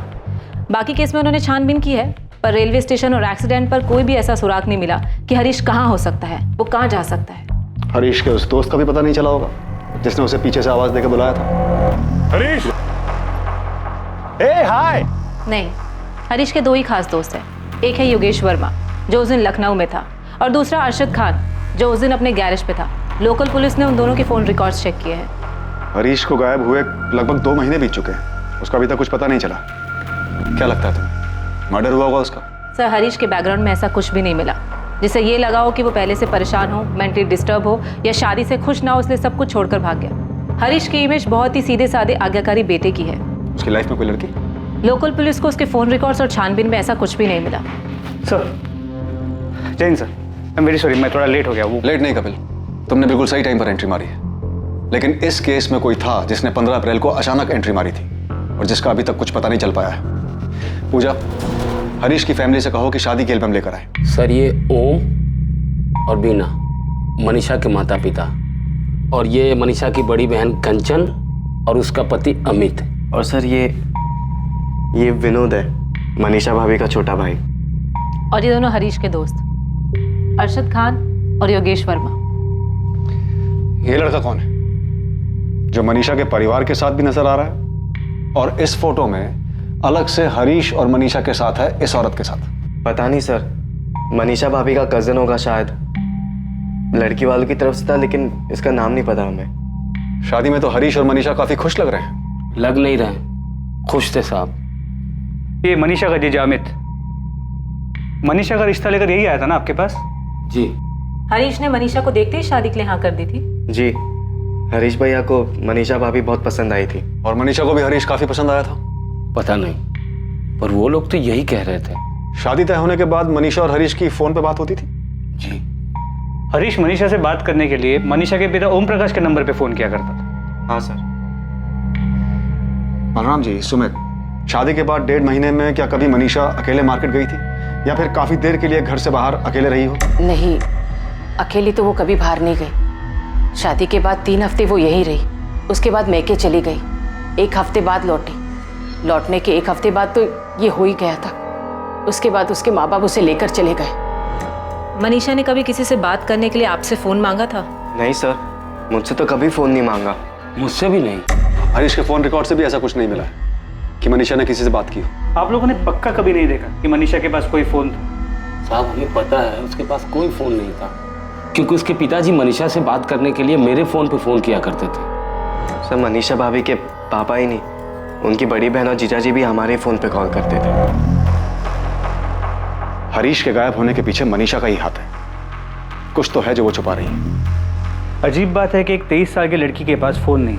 बाकी केस में उन्होंने छानबीन की है, पर रेलवे स्टेशन और एक्सीडेंट पर कोई भी ऐसा सुराग नहीं मिला कि हरीश कहाँ हो सकता है, वो कहाँ जा सकता है। हरीश के उस दोस्त का भी पता नहीं चला होगा जिसने उसे पीछे से आवाज देकर बुलाया था। हरीश, ए हाय। नहीं, हरीश के दो ही खास दोस्त हैं। एक है योगेश वर्मा जो उस दिन लखनऊ में था, और दूसरा अरशद खान जो उस दिन अपने गैरेज पे था। लोकल पुलिस ने उन दोनों के फोन रिकॉर्ड्स चेक किए हैं। हरीश को गायब हुए लगभग 2 महीने बीत चुके हैं, उसका अभी तक कुछ पता नहीं चला। क्या लगता है तुम्हें, मर्डर हुआ होगा उसका? सर, हरीश के बैकग्राउंड में ऐसा कुछ भी नहीं मिला जिससे ये लगा हो कि वो पहले से परेशान हो, मेंटली डिस्टर्ब हो या शादी से खुश ना हो, इसलिए सब कुछ छोड़कर भाग गया। हरीश की इमेज बहुत ही सीधे साधे आज्ञाकारी बेटे की है। उसकी लाइफ में कोई लड़की? लोकल पुलिस को उसके फोन रिकॉर्ड्स और छानबीन में ऐसा कुछ भी नहीं मिला। Sir, Jain sir, I am very sorry, मैं थोड़ा लेट हो गया। वो लेट नहीं कपिल, तुमने बिल्कुल सही टाइम पर एंट्री मारी है। लेकिन इस केस में कोई था जिसने 15 अप्रैल को अचानक एंट्री मारी थी और जिसका अभी तक कुछ पता नहीं चल पाया है। पूजा, हरीश की फैमिली से कहो कि शादी के एल्बम लेकर आए। सर, ये ओम और बीना मनीषा के माता पिता, और ये मनीषा की बड़ी बहन कंचन और उसका पति अमित। और सर ये विनोद है, मनीषा भाभी का छोटा भाई। और ये दोनों हरीश के दोस्त, अरशद खान और योगेश वर्मा। ये लड़का कौन है जो मनीषा के परिवार के साथ भी नजर आ रहा है और इस फोटो में अलग से हरीश और मनीषा के साथ है इस औरत के साथ? पता नहीं सर, मनीषा भाभी का कजन होगा शायद, लड़की वालों की तरफ से था, लेकिन इसका नाम नहीं पता हमें। शादी में तो हरीश और मनीषा काफी खुश लग रहे हैं। लग नहीं रहे, खुश थे साहब। ये मनीषा का जीजा अमित, मनीषा का रिश्ता लेकर यही आया था ना आपके पास? जी। हरीश ने मनीषा को देखते ही शादी के लिए हाँ कर दी थी। जी, हरीश भैया को मनीषा भाभी बहुत पसंद आई थी। और मनीषा को भी हरीश काफी पसंद आया था? पता नहीं, पर वो लोग तो यही कह रहे थे। शादी तय होने के बाद मनीषा और हरीश की फोन पे बात होती थी? जी। हरीश मनीषा से बात करने के लिए मनीषा के पिता ओम प्रकाश के नंबर पे फोन किया करता था। हाँ सर। बलराम जी, सुमित, शादी के बाद 1.5 महीने में क्या कभी मनीषा अकेले मार्केट गई थी या फिर काफी देर के लिए घर से बाहर अकेले रही हो? नहीं, अकेली तो वो कभी बाहर नहीं गई। शादी के बाद 3 हफ्ते वो यहीं रही, उसके बाद मैके चली गई। 1 हफ्ते बाद लौटी, लौटने के 1 हफ्ते बाद तो ये हो ही गया था। उसके बाद उसके माँ बाप उसे लेकर चले गए। मनीषा ने कभी किसी से बात करने के लिए आपसे फोन मांगा था? नहीं सर, मुझसे तो कभी फोन नहीं मांगा। मुझसे भी नहीं। हरीश के फोन रिकॉर्ड से भी ऐसा कुछ नहीं मिला है कि मनीषा ने किसी से बात की हो। आप लोगों ने पक्का कभी नहीं देखा कि मनीषा के पास कोई फोन था? साहब, हमें पता है उसके पास कोई फोन नहीं था, क्योंकि उसके पिताजी मनीषा से बात करने के लिए मेरे फोन पे फोन किया करते थे। सर, मनीषा भाभी के पापा ही नहीं, उनकी बड़ी बहन और जीजाजी भी हमारे फोन पे कॉल करते थे। हरीश के गायब होने के पीछे मनीषा का ही हाथ है। कुछ तो है जो वो छुपा रही है। अजीब बात है कि एक 23 साल की लड़की के पास फोन नहीं,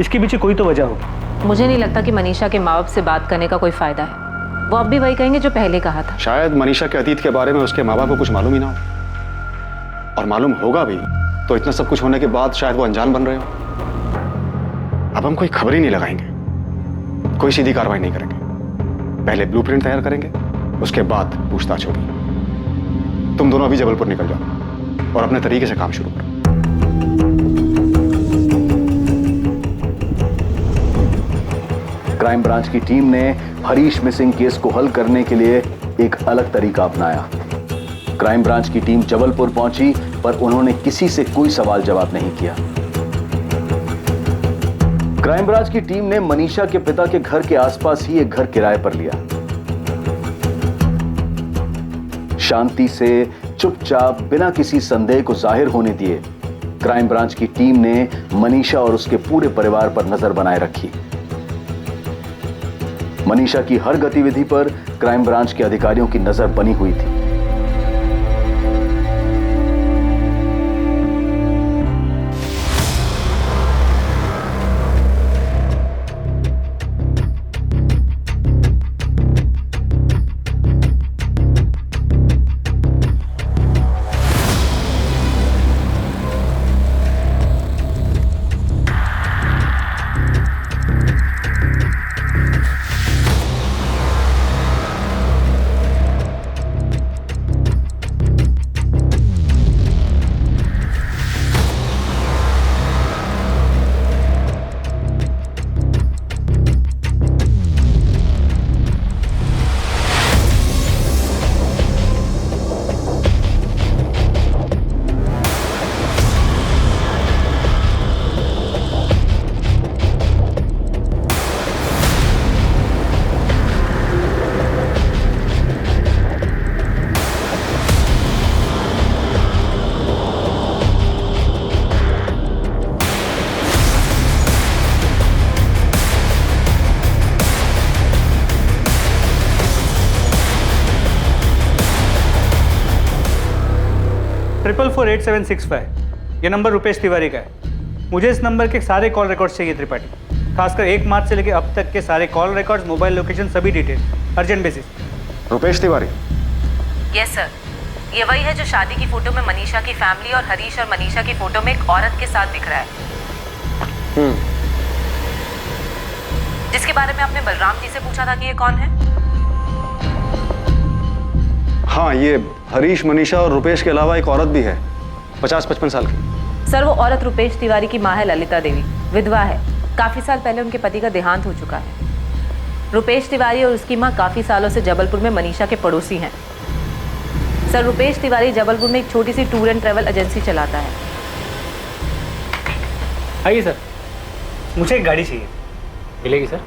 इसके पीछे कोई तो वजह होगी। मुझे नहीं लगता कि मनीषा के माँ बाप से बात करने का कोई फायदा है। वो अब भी वही कहेंगे जो पहले कहा था। शायद मनीषा के अतीत के बारे में उसके माँ बाप को कुछ मालूम ही ना हो, और मालूम होगा भी तो इतना सब कुछ होने के बाद शायद वो अनजान बन रहे हो। अब हम कोई खबर ही नहीं लगाएंगे, कोई सीधी कार्रवाई नहीं करेंगे। पहले ब्लूप्रिंट तैयार करेंगे, उसके बाद पूछताछ होगी। तुम दोनों अभी जबलपुर निकल जाओ और अपने तरीके से काम शुरू करो। क्राइम ब्रांच की टीम ने हरीश मिसिंग केस को हल करने के लिए एक अलग तरीका अपनाया। क्राइम ब्रांच की टीम जबलपुर पहुंची, पर उन्होंने किसी से कोई सवाल जवाब नहीं किया। क्राइम ब्रांच की टीम ने मनीषा के पिता के घर के आसपास ही एक घर किराए पर लिया। शांति से, चुपचाप, बिना किसी संदेह को जाहिर होने दिए, क्राइम ब्रांच की टीम ने मनीषा और उसके पूरे परिवार पर नजर बनाए रखी। मनीषा की हर गतिविधि पर क्राइम ब्रांच के अधिकारियों की नजर बनी हुई थी। 448765 ये नंबर रुपेश तिवारी का है। मुझे इस नंबर के सारे कॉल रिकॉर्ड्स चाहिए त्रिपाठी, खासकर 1 मार्च से लेकर अब तक के सारे कॉल रिकॉर्ड्स, मोबाइल लोकेशन, सभी detail, urgent basis. Rupesh Tiwari? Yes sir, ये वही है जो शादी की फोटो में मनीषा की फैमिली और हरीश और मनीषा की फोटो में एक औरत के साथ दिख रहा है, जिसके बारे में आपने बलराम जी से पूछा था कि ये कौन है। हाँ, ये हरीश, मनीषा और रुपेश के अलावा एक औरत भी है, 50-55 साल की। सर वो औरत रुपेश तिवारी की माँ है ललिता देवी, विधवा है। काफी साल पहले उनके पति का देहांत हो चुका है। रुपेश तिवारी और उसकी माँ काफी सालों से जबलपुर में मनीषा के पड़ोसी हैं। सर रुपेश तिवारी जबलपुर में एक छोटी सी टूर एंड ट्रैवल एजेंसी चलाता है। आइए सर, मुझे एक गाड़ी चाहिए। मिलेगी सर।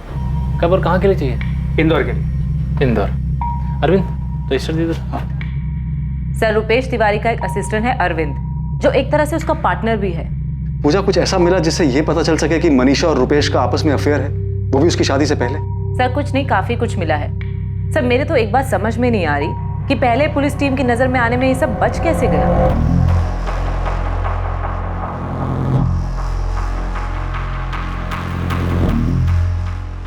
कब और कहाँ के लिए चाहिए? इंदौर के लिए। इंदौर। अरविंद तो रजिस्टर दे दो। हाँ। सर रुपेश तिवारी का एक असिस्टेंट है अरविंद, जो एक तरह से उसका पार्टनर भी है। पूजा, कुछ ऐसा मिला जिससे ये पता चल सके कि मनीषा और रुपेश का आपस में अफेयर है, वो भी उसकी शादी से पहले? सर कुछ नहीं, काफी कुछ मिला है। सर मेरे तो एक बात समझ में नहीं आ रही कि पहले पुलिस टीम की नजर में आने में ये सब बच कैसे गया।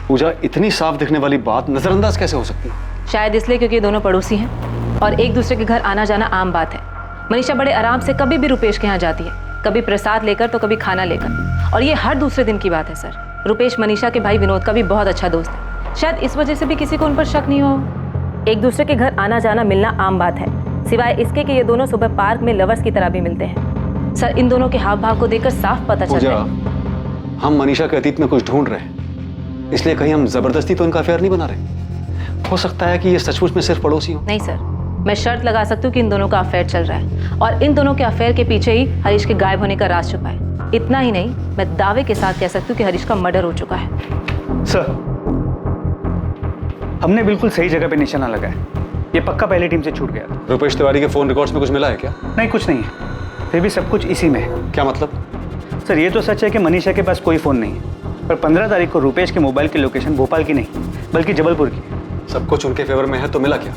पूजा, इतनी साफ दिखने वाली बात नजरअंदाज कैसे हो सकती है? शायद इसलिए क्योंकि ये दोनों पड़ोसी हैं और एक दूसरे के घर आना जाना आम बात है। मनीषा बड़े आराम से कभी भी रुपेश के यहाँ जाती है, कभी प्रसाद लेकर तो कभी खाना लेकर, और ये हर दूसरे दिन की बात है। सर रुपेश मनीषा के भाई विनोद का भी बहुत अच्छा दोस्त है, शायद इस वजह से भी किसी को उन पर शक नहीं हो। एक दूसरे के घर आना जाना मिलना आम बात है, सिवाय इसके कि ये दोनों सुबह पार्क में लवर्स की तरह भी मिलते हैं। सर इन दोनों के हाव भाव को देखकर साफ पता चल रहा है। हम मनीषा के अतीत में कुछ ढूंढ रहे हैं, इसलिए कहीं हम जबरदस्ती तो इनका अफेयर नहीं बना रहे। हो सकता है कि ये सचमुच में सिर्फ पड़ोसी हो। नहीं सर, मैं शर्त लगा सकती हूँ कि इन दोनों का अफेयर चल रहा है और इन दोनों के अफेयर के पीछे ही हरीश के गायब होने का राज छुपा है। इतना ही नहीं, मैं दावे के साथ कह सकती हूँ कि हरीश का मर्डर हो चुका है। सर हमने बिल्कुल सही जगह पे निशाना लगाया, ये पक्का पहली टीम से छूट गया था। रुपेश तिवारी के फोन रिकॉर्ड्स में कुछ मिला है क्या? नहीं, कुछ नहीं है, फिर भी सब कुछ इसी में है। क्या मतलब? सर ये तो सच है कि मनीषा के पास कोई फ़ोन नहीं है, पर 15 तारीख को रुपेश के मोबाइल की लोकेशन भोपाल की नहीं बल्कि जबलपुर की। सब कुछ उनके फेवर में है, तो मिला क्या?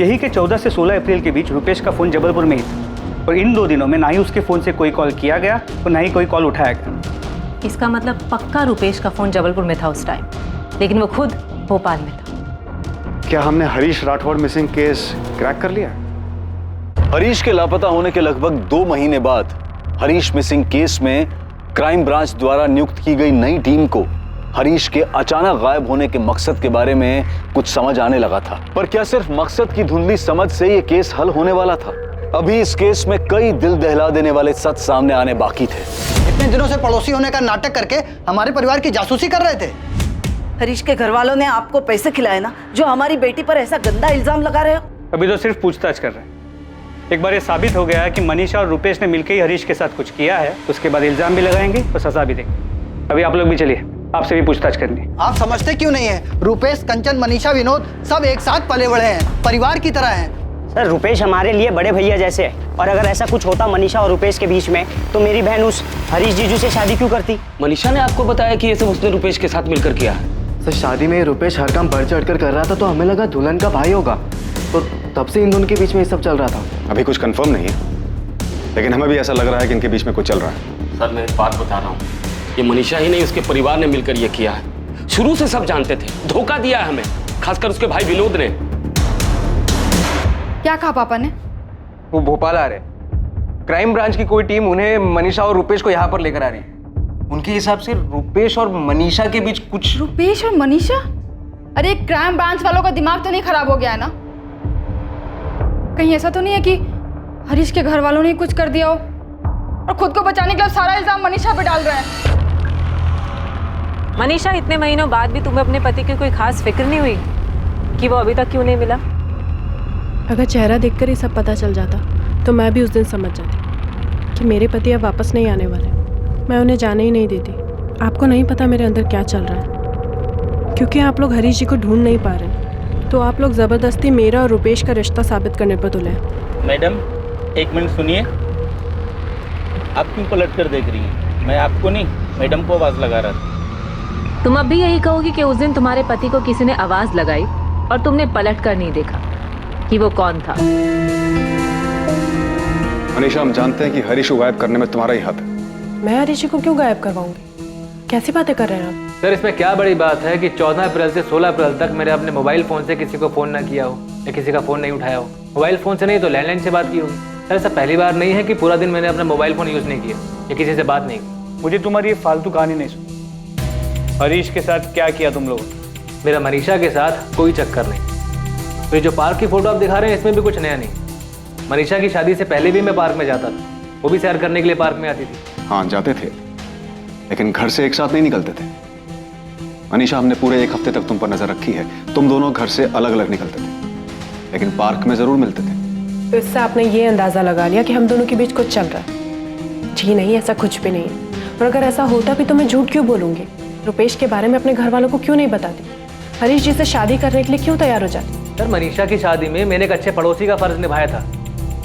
यही कि 14 से 16 अप्रैल के बीच रुपेश का फ़ोन जबलपुर में ही था और इन 2 दिनों में ना ही उसके फ़ोन से कोई कॉल किया गया और ना ही कोई कॉल उठाया गया। इसका मतलब पक्का रुपेश का फ़ोन जबलपुर में था उस टाइम, लेकिन वो खुद भोपाल में था। क्या हमने Harish Rathore missing case crack कर लिया? हरीश के लापता होने के लगभग 2 महीने बाद हरीश मिसिंग केस में क्राइम ब्रांच द्वारा नियुक्त की गई नई टीम को हरीश के अचानक गायब होने के मकसद के बारे में कुछ समझ आने लगा था। पर क्या सिर्फ मकसद की धुंधली समझ से ये केस हल होने वाला था? अभी इस केस में कई दिल दहला देने वाले सच सामने आने बाकी थे। इतने दिनों से पड़ोसी होने का नाटक करके हमारे परिवार की जासूसी कर रहे थे। हरीश के घर वालों ने आपको पैसे खिलाए ना, जो हमारी बेटी पर ऐसा गंदा इल्जाम लगा रहे हो। अभी तो सिर्फ पूछताछ कर रहे हैं। एक बार ये साबित हो गया कि मनीषा और रुपेश ने मिलकर ही हरीश के साथ कुछ किया है, उसके बाद इल्जाम भी लगाएंगे और सजा भी देंगे। अभी आप लोग भी चलिए, आपसे भी पूछताछ करनी। आप समझते क्यों नहीं है? रुपेश, कंचन, मनीषा, विनोद सब एक साथ पले बड़े हैं, परिवार की तरह हैं। सर रुपेश हमारे लिए बड़े भैया जैसे है, और अगर ऐसा कुछ होता मनीषा और रुपेश के बीच में तो मेरी बहन उस हरीश जीजू से शादी क्यों करती? मनीषा ने आपको बताया कि ये सब उसने रुपेश के साथ मिलकर किया है। सर शादी में रुपेश हर काम बढ़ चढ़ कर रहा था, तो हमें लगा दुल्हन का भाई होगा, तो तब से इन दोनों के बीच में ये सब चल रहा था। अभी कुछ कंफर्म नहीं है, लेकिन हमें भी ऐसा लग रहा है कि इनके बीच में कुछ चल रहा है। सर मैं एक बात बता रहा हूँ, ये मनीषा ही नहीं उसके परिवार ने मिलकर ये किया है। शुरू से सब जानते थे, धोखा दिया है हमें, खासकर उसके भाई विनोद ने। क्या कहा पापा ने? वो भोपाल आ रहे, क्राइम ब्रांच की कोई टीम उन्हें मनीषा और रुपेश को यहाँ पर लेकर आ रही है। उनके हिसाब से रुपेश और मनीषा के बीच कुछ। रुपेश और मनीषा? अरे क्राइम ब्रांच वालों का दिमाग तो नहीं खराब हो गया है ना? कहीं ऐसा तो नहीं है कि हरीश के घर वालों ने कुछ कर दिया हो और खुद को बचाने के लिए सारा इल्जाम मनीषा पे डाल रहे हैं? मनीषा, इतने महीनों बाद भी तुम्हें अपने पति की कोई खास फिक्र नहीं हुई कि वो अभी तक क्यों नहीं मिला? अगर चेहरा देखकर ही सब पता चल जाता तो मैं भी उस दिन समझ जाती कि मेरे पति अब वापस नहीं आने वाले। मैं उन्हें जाने ही नहीं देती। आपको नहीं पता मेरे अंदर क्या चल रहा है, क्योंकि आप लोग हरीश जी को ढूंढ नहीं पा रहे, तो आप लोग ज़बरदस्ती मेरा और रुपेश का रिश्ता साबित करने पर तुले। मैडम 1 मिनट सुनिए, आप क्यों पलट कर देख रही हैं? मैं आपको नहीं, मैडम को आवाज़ लगा रहा था। तुम अब भी यही कहोगी कि उस दिन तुम्हारे पति को किसी ने आवाज़ लगाई और तुमने पलट कर नहीं देखा कि वो कौन था? मनीषा, हम जानते हैं कि हरीश को गायब करने में तुम्हारा ही हाथ है। मैं हरीश को क्यों गायब करवाऊंगी? कैसी बातें कर रहे हैं आप? सर, इसमें क्या बड़ी बात है कि 14 अप्रैल से 16 अप्रैल तक मैंने अपने मोबाइल फ़ोन से किसी को फ़ोन ना किया हो या किसी का फ़ोन नहीं उठाया हो। मोबाइल फ़ोन से नहीं तो लैंडलाइन से बात की होगी। सर, ऐसा पहली बार नहीं है कि पूरा दिन मैंने अपना मोबाइल फ़ोन यूज़ नहीं किया या किसी से बात नहीं की। मुझे तुम्हारी ये फालतू कहानी नहीं सुनी। हरीश के साथ क्या किया तुम लोगों ने? मेरा मनीषा के साथ कोई चक्कर नहीं। तो ये जो पार्क की फ़ोटो आप दिखा रहे हैं, इसमें भी कुछ नया नहीं। मनीषा की शादी से पहले भी मैं पार्क में जाता था, वो भी सैर करने के लिए पार्क में आती थी। हाँ, जाते थे, लेकिन घर से एक साथ नहीं निकलते थे। मनीषा, हमने पूरे एक हफ्ते तक तुम पर नजर रखी है। तुम दोनों घर से अलग अलग निकलते थे, लेकिन पार्क में जरूर मिलते थे। तो इससे आपने ये अंदाजा लगा लिया कि हम दोनों के बीच कुछ चल रहा है? जी नहीं, ऐसा कुछ भी नहीं है। और अगर ऐसा होता भी तो मैं झूठ क्यों बोलूंगी? रुपेश के बारे में अपने घर वालों को क्यों नहीं बताती? हरीश जी से शादी करने के लिए क्यों तैयार हो जाती? सर, मनीषा की शादी में मैंने एक अच्छे पड़ोसी का फर्ज निभाया था,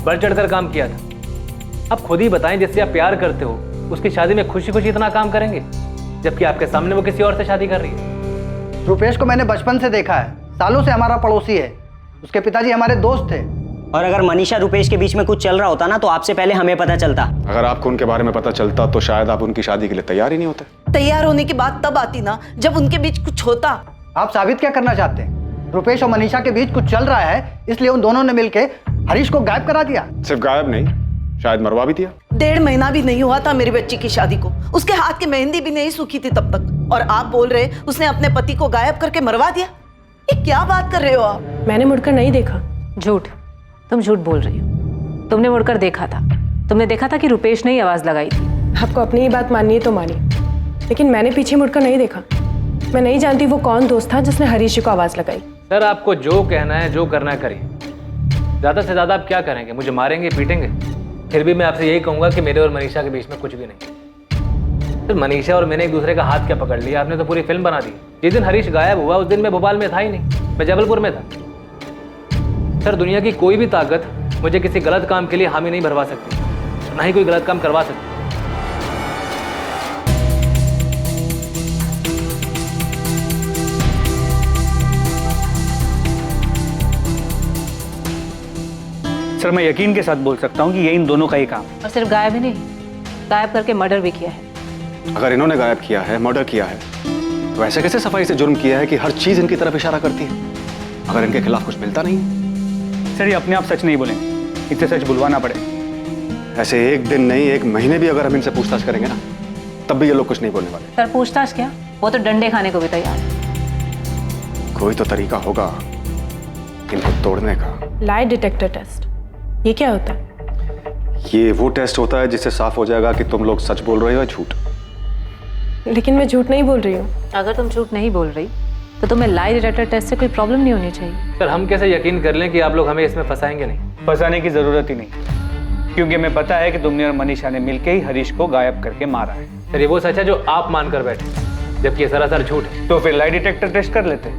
बढ़ चढ़कर काम किया था। अब खुद ही बताएं, जिससे आप प्यार करते हो उसकी शादी में खुशी खुशी इतना काम करेंगे, जबकि आपके सामने वो किसी और से शादी कर रही है। रुपेश को मैंने बचपन से देखा है, सालों से हमारा पड़ोसी है। उसके पिताजी हमारे दोस्त थे। और अगर मनीषा रुपेश के बीच में कुछ चल रहा होता ना, तो आपसे पहले हमें पता चलता। अगर आपको उनके बारे में पता चलता तो शायद आप उनकी शादी के लिए तैयार ही नहीं होते। तैयार होने की बात तब आती ना जब उनके बीच कुछ होता। आप साबित क्या करना चाहते हैं? रुपेश और मनीषा के बीच कुछ चल रहा है, इसलिए उन दोनों ने मिलकर हरीश को गायब करा दिया। सिर्फ गायब नहीं, शायद मरवा भी दिया। 1.5 महीना भी नहीं हुआ था मेरी बच्ची की शादी को, उसके हाथ की मेहंदी भी नहीं सूखी थी तब तक, और आप बोल रहे उसने अपने पति को गायब करके मरवा दिया? ये क्या बात कर रहे हो आप? मैंने मुड़कर नहीं देखा। झूठ, तुम झूठ बोल रही हो। तुमने मुड़कर देखा था, तुमने देखा था कि रुपेश ने ही आवाज़ लगाई थी। आपको अपनी ही बात माननी है तो मानिए, लेकिन मैंने पीछे मुड़कर नहीं देखा। मैं नहीं जानती वो कौन दोस्त था जिसने हरीश जी को आवाज़ लगाई। सर, आपको जो कहना है, जो करना है करिए। ज़्यादा से ज़्यादा आप क्या करेंगे? मुझे मारेंगे, पीटेंगे? फिर भी मैं आपसे यही कहूँगा कि मेरे और मनीषा के बीच में कुछ भी नहीं। फिर मनीषा और मैंने एक दूसरे का हाथ क्या पकड़ लिया? आपने तो पूरी फिल्म बना दी। जिस दिन हरीश गायब हुआ उस दिन मैं भोपाल में था ही नहीं, मैं जबलपुर में था। सर, दुनिया की कोई भी ताकत मुझे किसी गलत काम के लिए हामी नहीं भरवा सकती, ना ही कोई गलत काम करवा सकती। सर, मैं यकीन के साथ बोल सकता हूँ कि ये इन दोनों का ही काम। और सिर्फ गायब ही नहीं, गायब करके मर्डर भी किया है। अगर इन्होंने गायब किया है, मर्डर किया है, तो ऐसे कैसे सफाई से जुर्म किया है कि हर चीज इनकी तरफ इशारा करती है, अगर इनके खिलाफ कुछ मिलता नहीं? सर, ये अपने आप सच नहीं बोलेंगे, इसे सच बुलवाना पड़े। ऐसे एक दिन नहीं, एक महीने भी अगर हम इनसे पूछताछ करेंगे ना, तब भी ये लोग कुछ नहीं बोलने वाले। सर, पूछताछ क्या, वो तो डंडे खाने को भी तैयार है। कोई तो तरीका होगा इनको तोड़ने का। लाई डिटेक्टर टेस्ट, ये क्या होता है? ये वो टेस्ट होता है जिससे साफ हो जाएगा कि तुम लोग सच बोल रहे हो या झूठ। लेकिन मैं झूठ नहीं बोल रही हूँ। अगर तुम झूठ नहीं बोल रही तो तुम्हें लाई डिटेक्टर टेस्ट से कोई प्रॉब्लम नहीं होनी चाहिए। सर, हम कैसे यकीन कर लें कि आप लोग हमें इसमें फंसाएंगे नहीं? फंसाने की जरूरत ही नहीं, क्योंकि हमें पता है कि तुमने और मनीषा ने मिलकर ही हरीश को गायब करके मारा है। सर, ये वो सच है जो आप मानकर बैठे, जबकि ये सरासर झूठ है। तो फिर लाई डिटेक्टर टेस्ट कर लेते।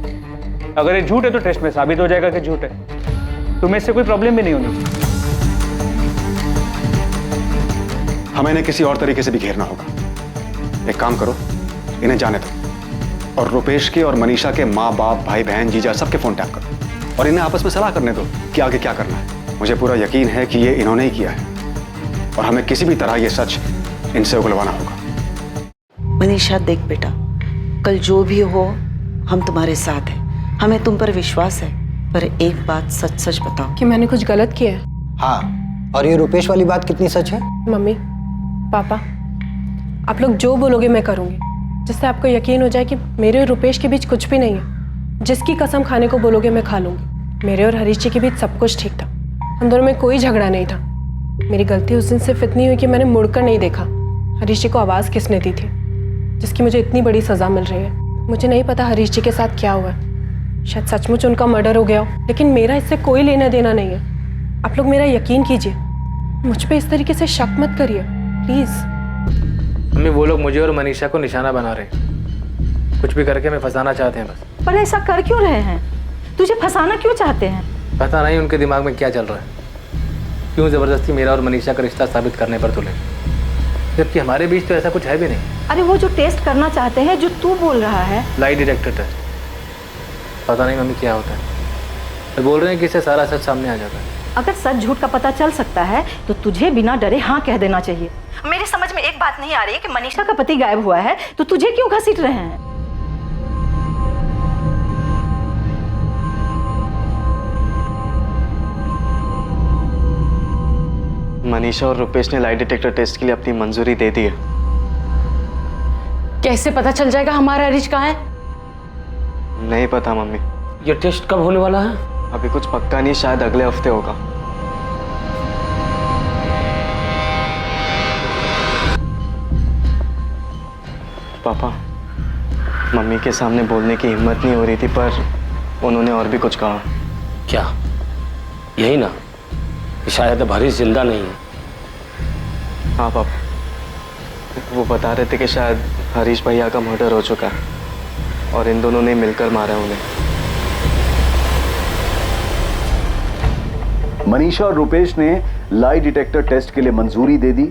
अगर ये झूठ है तो टेस्ट में साबित हो जाएगा कि झूठ है। तुम्हें इससे कोई प्रॉब्लम भी नहीं होनी चाहिए। हमें इन्हें किसी और तरीके से भी घेरना होगा। एक काम करो, इन्हें जाने दो और रुपेश के और मनीषा के माँ बाप, भाई बहन, जीजा सबके फोन टैप करो और इन्हें आपस में सलाह करने दो कि आगे क्या करना है। मुझे पूरा यकीन है कि ये इन्होंने ही किया है और हमें किसी भी तरह ये सच इनसे उगलवाना होगा। मनीषा, देख बेटा, कल जो भी हो हम तुम्हारे साथ हैं, हमें तुम पर विश्वास है, पर एक बात सच सच बताओ कि मैंने कुछ गलत किया है। हाँ, और ये रुपेश वाली बात कितनी सच है? मम्मी, पापा, आप लोग जो बोलोगे मैं करूँगी, जिससे आपको यकीन हो जाए कि मेरे और रुपेश के बीच कुछ भी नहीं है। जिसकी कसम खाने को बोलोगे मैं खा लूँगी। मेरे और हरीश जी के बीच सब कुछ ठीक था, हम दोनों में कोई झगड़ा नहीं था। मेरी गलती उस दिन सिर्फ इतनी हुई कि मैंने मुड़कर नहीं देखा हरीश जी को आवाज़ किसने दी थी, जिसकी मुझे इतनी बड़ी सज़ा मिल रही है। मुझे नहीं पता हरीश जी के साथ क्या हुआ है, शायद सचमुच उनका मर्डर हो गया हो, लेकिन मेरा इससे कोई लेना देना नहीं है। आप लोग मेरा यकीन कीजिए, मुझ पे इस तरीके से शक मत करिए प्लीज़। मम्मी, वो लोग मुझे और मनीषा को निशाना बना रहे हैं, कुछ भी करके हमें फंसाना चाहते हैं बस। पर ऐसा कर क्यों रहे हैं? तुझे फंसाना क्यों चाहते हैं? पता नहीं उनके दिमाग में क्या चल रहा है, क्यों ज़बरदस्ती मेरा और मनीषा का रिश्ता साबित करने पर तुले, जबकि हमारे बीच तो ऐसा कुछ है भी नहीं। अरे वो जो टेस्ट करना चाहते हैं, जो तू बोल रहा है, लाई डिटेक्टर टेस्ट, पता नहीं मम्मी क्या होता है। तो बोल रहे हैं कि इससे सारा सच सामने आ जाता है। अगर सच झूठ का पता चल सकता है तो तुझे बिना डरे हाँ कह देना चाहिए। मेरी समझ में एक बात नहीं आ रही है कि मनीषा का पति गायब हुआ है तो तुझे क्यों घसीट रहे हैं? मनीषा और रुपेश ने लाई डिटेक्टर टेस्ट के लिए अपनी मंजूरी दे दी है। कैसे पता चल जाएगा हमारा हरीश कहाँ है? नहीं पता मम्मी। ये टेस्ट कब होने वाला है? अभी कुछ पक्का नहीं, शायद अगले हफ्ते होगा। पापा, मम्मी के सामने बोलने की हिम्मत नहीं हो रही थी पर उन्होंने और भी कुछ कहा। क्या? यही ना कि शायद अब हरीश जिंदा नहीं है। हाँ पापा, वो बता रहे थे कि शायद हरीश भैया का मर्डर हो चुका है और इन दोनों ने मिलकर मारा उन्हें। मनीषा और रुपेश ने लाई डिटेक्टर टेस्ट के लिए मंजूरी दे दी।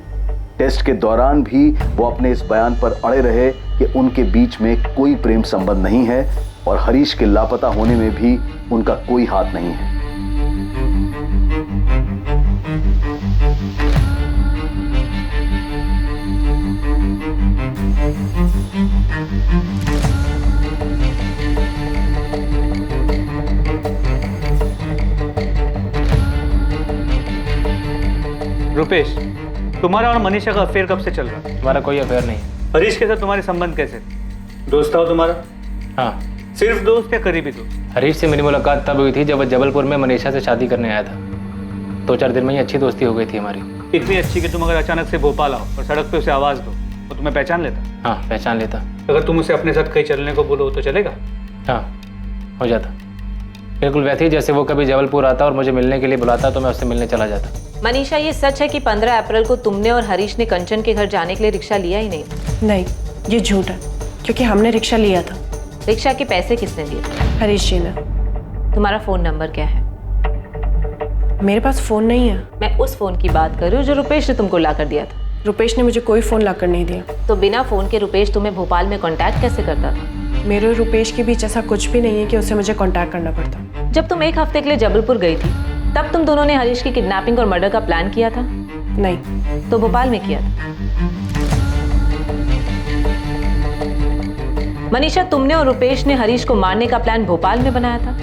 टेस्ट के दौरान भी वो अपने इस बयान पर अड़े रहे कि उनके बीच में कोई प्रेम संबंध नहीं है और हरीश के लापता होने में भी उनका कोई हाथ नहीं है। रुपेश, तुम्हारा और मनीषा का अफेयर कब से चल रहा है? हमारा कोई अफेयर नहीं। हरीश के साथ तुम्हारे संबंध कैसे? दोस्त था वो तुम्हारा? हाँ। सिर्फ दोस्त या करीबी दोस्त? हरीश से मेरी मुलाकात तब हुई थी जब वो जबलपुर में मनीषा से शादी करने आया था। 2-4 दिन में ही अच्छी दोस्ती हो गई थी हमारी। इतनी अच्छी कि तुम अगर अचानक से भोपाल आओ और सड़क पे उसे आवाज़ दो तो तुम्हें पहचान लेता? हाँ, पहचान लेता। अगर तुम उसे अपने साथ कहीं चलने को बोलो तो चलेगा? हाँ, हो जाता। बिल्कुल वैसे ही जैसे वो कभी जबलपुर आता और मुझे मिलने के लिए बुलाता तो मैं उससे मिलने चला जाता। मनीषा, ये सच है कि 15 अप्रैल को तुमने और हरीश ने कंचन के घर जाने के लिए रिक्शा लिया ही नहीं? नहीं, ये झूठ है क्योंकि हमने रिक्शा लिया था। रिक्शा के पैसे किसने दिए? हरीश जी ने। तुम्हारा फोन नंबर क्या है? मेरे पास फोन नहीं है। मैं उस फोन की बात कर रही हूँ जो रुपेश ने तुमको ला कर दिया था। रुपेश ने मुझे कोई फोन ला कर नहीं दिया। तो बिना फोन के रुपेश तुम्हें भोपाल में कांटेक्ट कैसे करता था? मेरे और रुपेश के बीच ऐसा कुछ भी नहीं है कि उसे मुझे कांटेक्ट करना पड़ता। जब तुम 1 हफ्ते के लिए जबलपुर गई थी तब तुम दोनों ने हरीश की किडनैपिंग और मर्डर का प्लान किया था? नहीं। तो भोपाल में किया था। मनीषा, तुमने और रुपेश ने हरीश को मारने का प्लान भोपाल में बनाया था?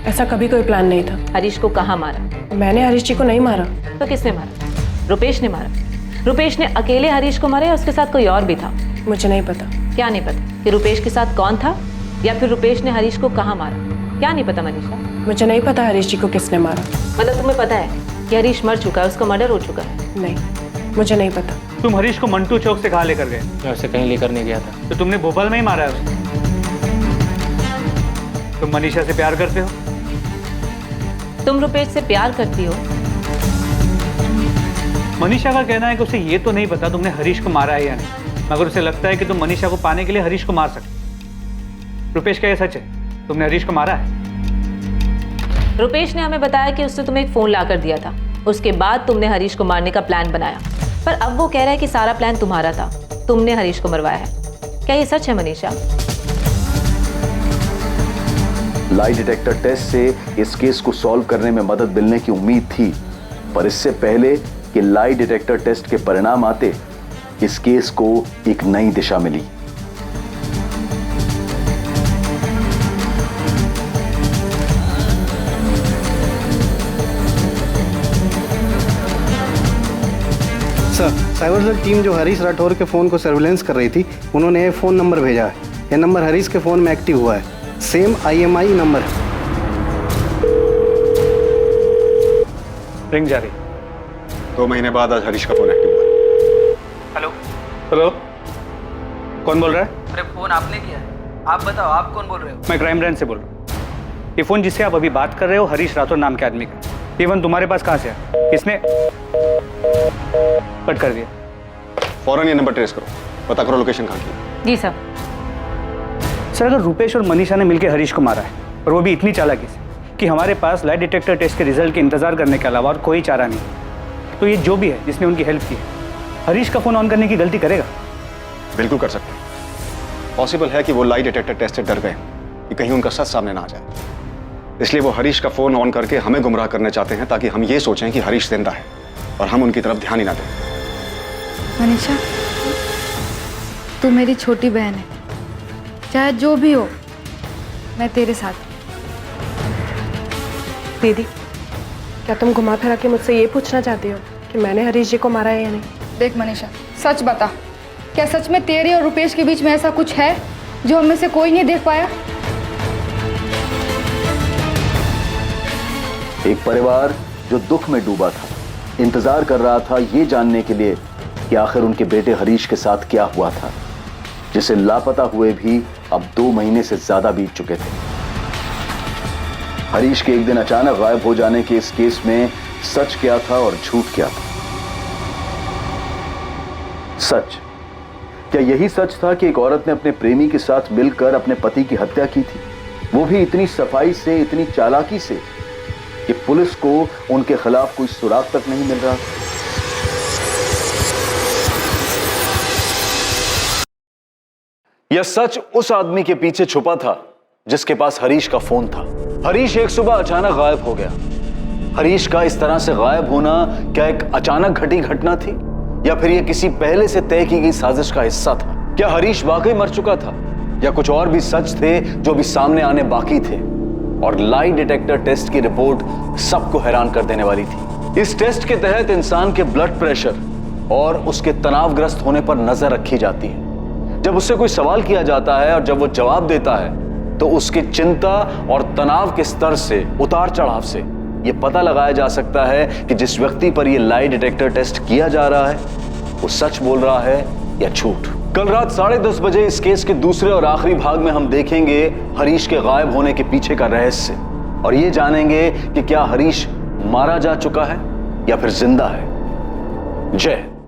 ऐसा कभी कोई प्लान नहीं था। हरीश को कहाँ मारा? मैंने हरीश जी को नहीं मारा। तो किसने मारा? रुपेश ने मारा। रुपेश ने अकेले हरीश को मारा या उसके साथ कोई और भी था? मुझे नहीं पता। क्या नहीं पता? कि रुपेश के साथ कौन था या फिर रुपेश ने हरीश को कहाँ मारा? क्या नहीं पता मनीषा? मुझे नहीं पता हरीश जी को किसने मारा। मतलब तुम्हें पता है कि हरीश मर चुका है, उसका मर्डर हो चुका है? नहीं, मुझे नहीं पता। तुम हरीश को मंटू चौक से कहाँ लेकर गए? मैं उसे कहीं लेकर नहीं गया था। तो तुमने भोपाल में ही मारा है उसे? तुम मनीषा से प्यार करते हो? तुम रुपेश से प्यार करती हो? मनीषा का कहना है कि उसे ये तो नहीं पता तुमने हरीश को मारा है या नहीं, मगर उसे लगता है कि तुम मनीषा को पाने के लिए हरीश को मार सकते। रुपेश, क्या ये सच है? तुमने हरीश को मारा है? रुपेश ने हमें बताया कि उसने तुम्हें एक फोन ला कर दिया था। उसके बाद तुमने हरीश को मारने का प्लान बनाया, पर अब वो कह रहा है कि सारा प्लान तुम्हारा था, तुमने हरीश को मरवाया है। क्या ये सच है मनीषा? लाई डिटेक्टर टेस्ट से इस केस को सॉल्व करने में मदद मिलने की उम्मीद थी, पर इससे पहले कि लाई डिटेक्टर टेस्ट के परिणाम आते, इस केस को एक नई दिशा मिली। सर, साइबर सेल टीम जो हरीश राठौर के फ़ोन को सर्विलेंस कर रही थी, उन्होंने ये फ़ोन नंबर भेजा है। ये नंबर हरीश के फ़ोन में एक्टिव हुआ है। सेम IMI नंबर है। रिंग जा रही। 2 महीने बाद आज हरीश का फ़ोन एक्टिव हुआ है। हेलो हेलो, कौन बोल रहा है? अरे फोन आपने किया है, आप बताओ आप कौन बोल रहे हो? मैं क्राइम ब्रांच से बोल रहा हूँ। ये फ़ोन जिससे आप अभी बात कर रहे हो हरीश राठौर नाम के आदमी का, ये फ़ोन तुम्हारे पास कहाँ से है? किसने कट कर दिया? फौरन ये नंबर ट्रेस करो, पता करो लोकेशन कहाँ की। जी सर। सर, अगर रुपेश और मनीषा ने मिलकर हरीश को मारा है और वो भी इतनी चालाकी से कि हमारे पास लाई डिटेक्टर टेस्ट के रिजल्ट के इंतजार करने के अलावा और कोई चारा नहीं, तो ये जो भी है जिसने उनकी हेल्प की है, हरीश का फ़ोन ऑन करने की गलती करेगा? बिल्कुल कर सकते हैं। पॉसिबल है कि वो लाई डिटेक्टर टेस्ट से डर गए कि कहीं उनका सच सामने ना आ जाए। इसलिए वो हरीश का फोन ऑन करके हमें गुमराह करना चाहते हैं ताकि हम ये सोचें कि हरीश जिंदा है और हम उनकी तरफ ध्यान ही ना दें। मनीषा, तू मेरी छोटी बहन है, चाहे जो भी हो मैं तेरे साथ। दीदी, क्या तुम घुमा फिरा के मुझसे ये पूछना चाहती हो कि मैंने हरीश जी को मारा है या नहीं? देख मनीषा, सच बता, क्या सच में तेरे और रुपेश के बीच में ऐसा कुछ है जो हम में से कोई नहीं देख पाया? एक परिवार जो दुख में डूबा था, इंतजार कर रहा था ये जानने के लिए कि आखिर उनके बेटे हरीश के साथ क्या हुआ था, जिसे लापता हुए भी अब 2 महीने से ज्यादा बीत चुके थे। हरीश के एक दिन अचानक गायब हो जाने के इस केस में सच क्या था और झूठ क्या था? सच, क्या यही सच था कि एक औरत ने अपने प्रेमी के साथ मिलकर अपने पति की हत्या की थी, वो भी इतनी सफाई से, इतनी चालाकी से कि पुलिस को उनके खिलाफ कोई सुराग तक नहीं मिल रहा था? यह सच उस आदमी के पीछे छुपा था जिसके पास हरीश का फोन था। हरीश एक सुबह अचानक गायब हो गया। हरीश का इस तरह से गायब होना क्या एक अचानक घटी घटना थी या फिर यह किसी पहले से तय की गई साजिश का हिस्सा था? क्या हरीश वाकई मर चुका था या कुछ और भी सच थे जो भी सामने आने बाकी थे? और लाई डिटेक्टर टेस्ट की रिपोर्ट सबको हैरान कर देने वाली थी। इस टेस्ट के तहत इंसान के ब्लड प्रेशर और उसके तनावग्रस्त होने पर नजर रखी जाती है। जब उससे कोई सवाल किया जाता है और जब वो जवाब देता है तो उसकी चिंता और तनाव के स्तर से, उतार चढ़ाव से यह पता लगाया जा सकता है कि जिस व्यक्ति पर यह लाई डिटेक्टर टेस्ट किया जा रहा है वो सच बोल रहा है या झूठ। कल रात 10:30 बजे इस केस के दूसरे और आखिरी भाग में हम देखेंगे हरीश के गायब होने के पीछे का रहस्य और ये जानेंगे कि क्या हरीश मारा जा चुका है या फिर जिंदा है। जय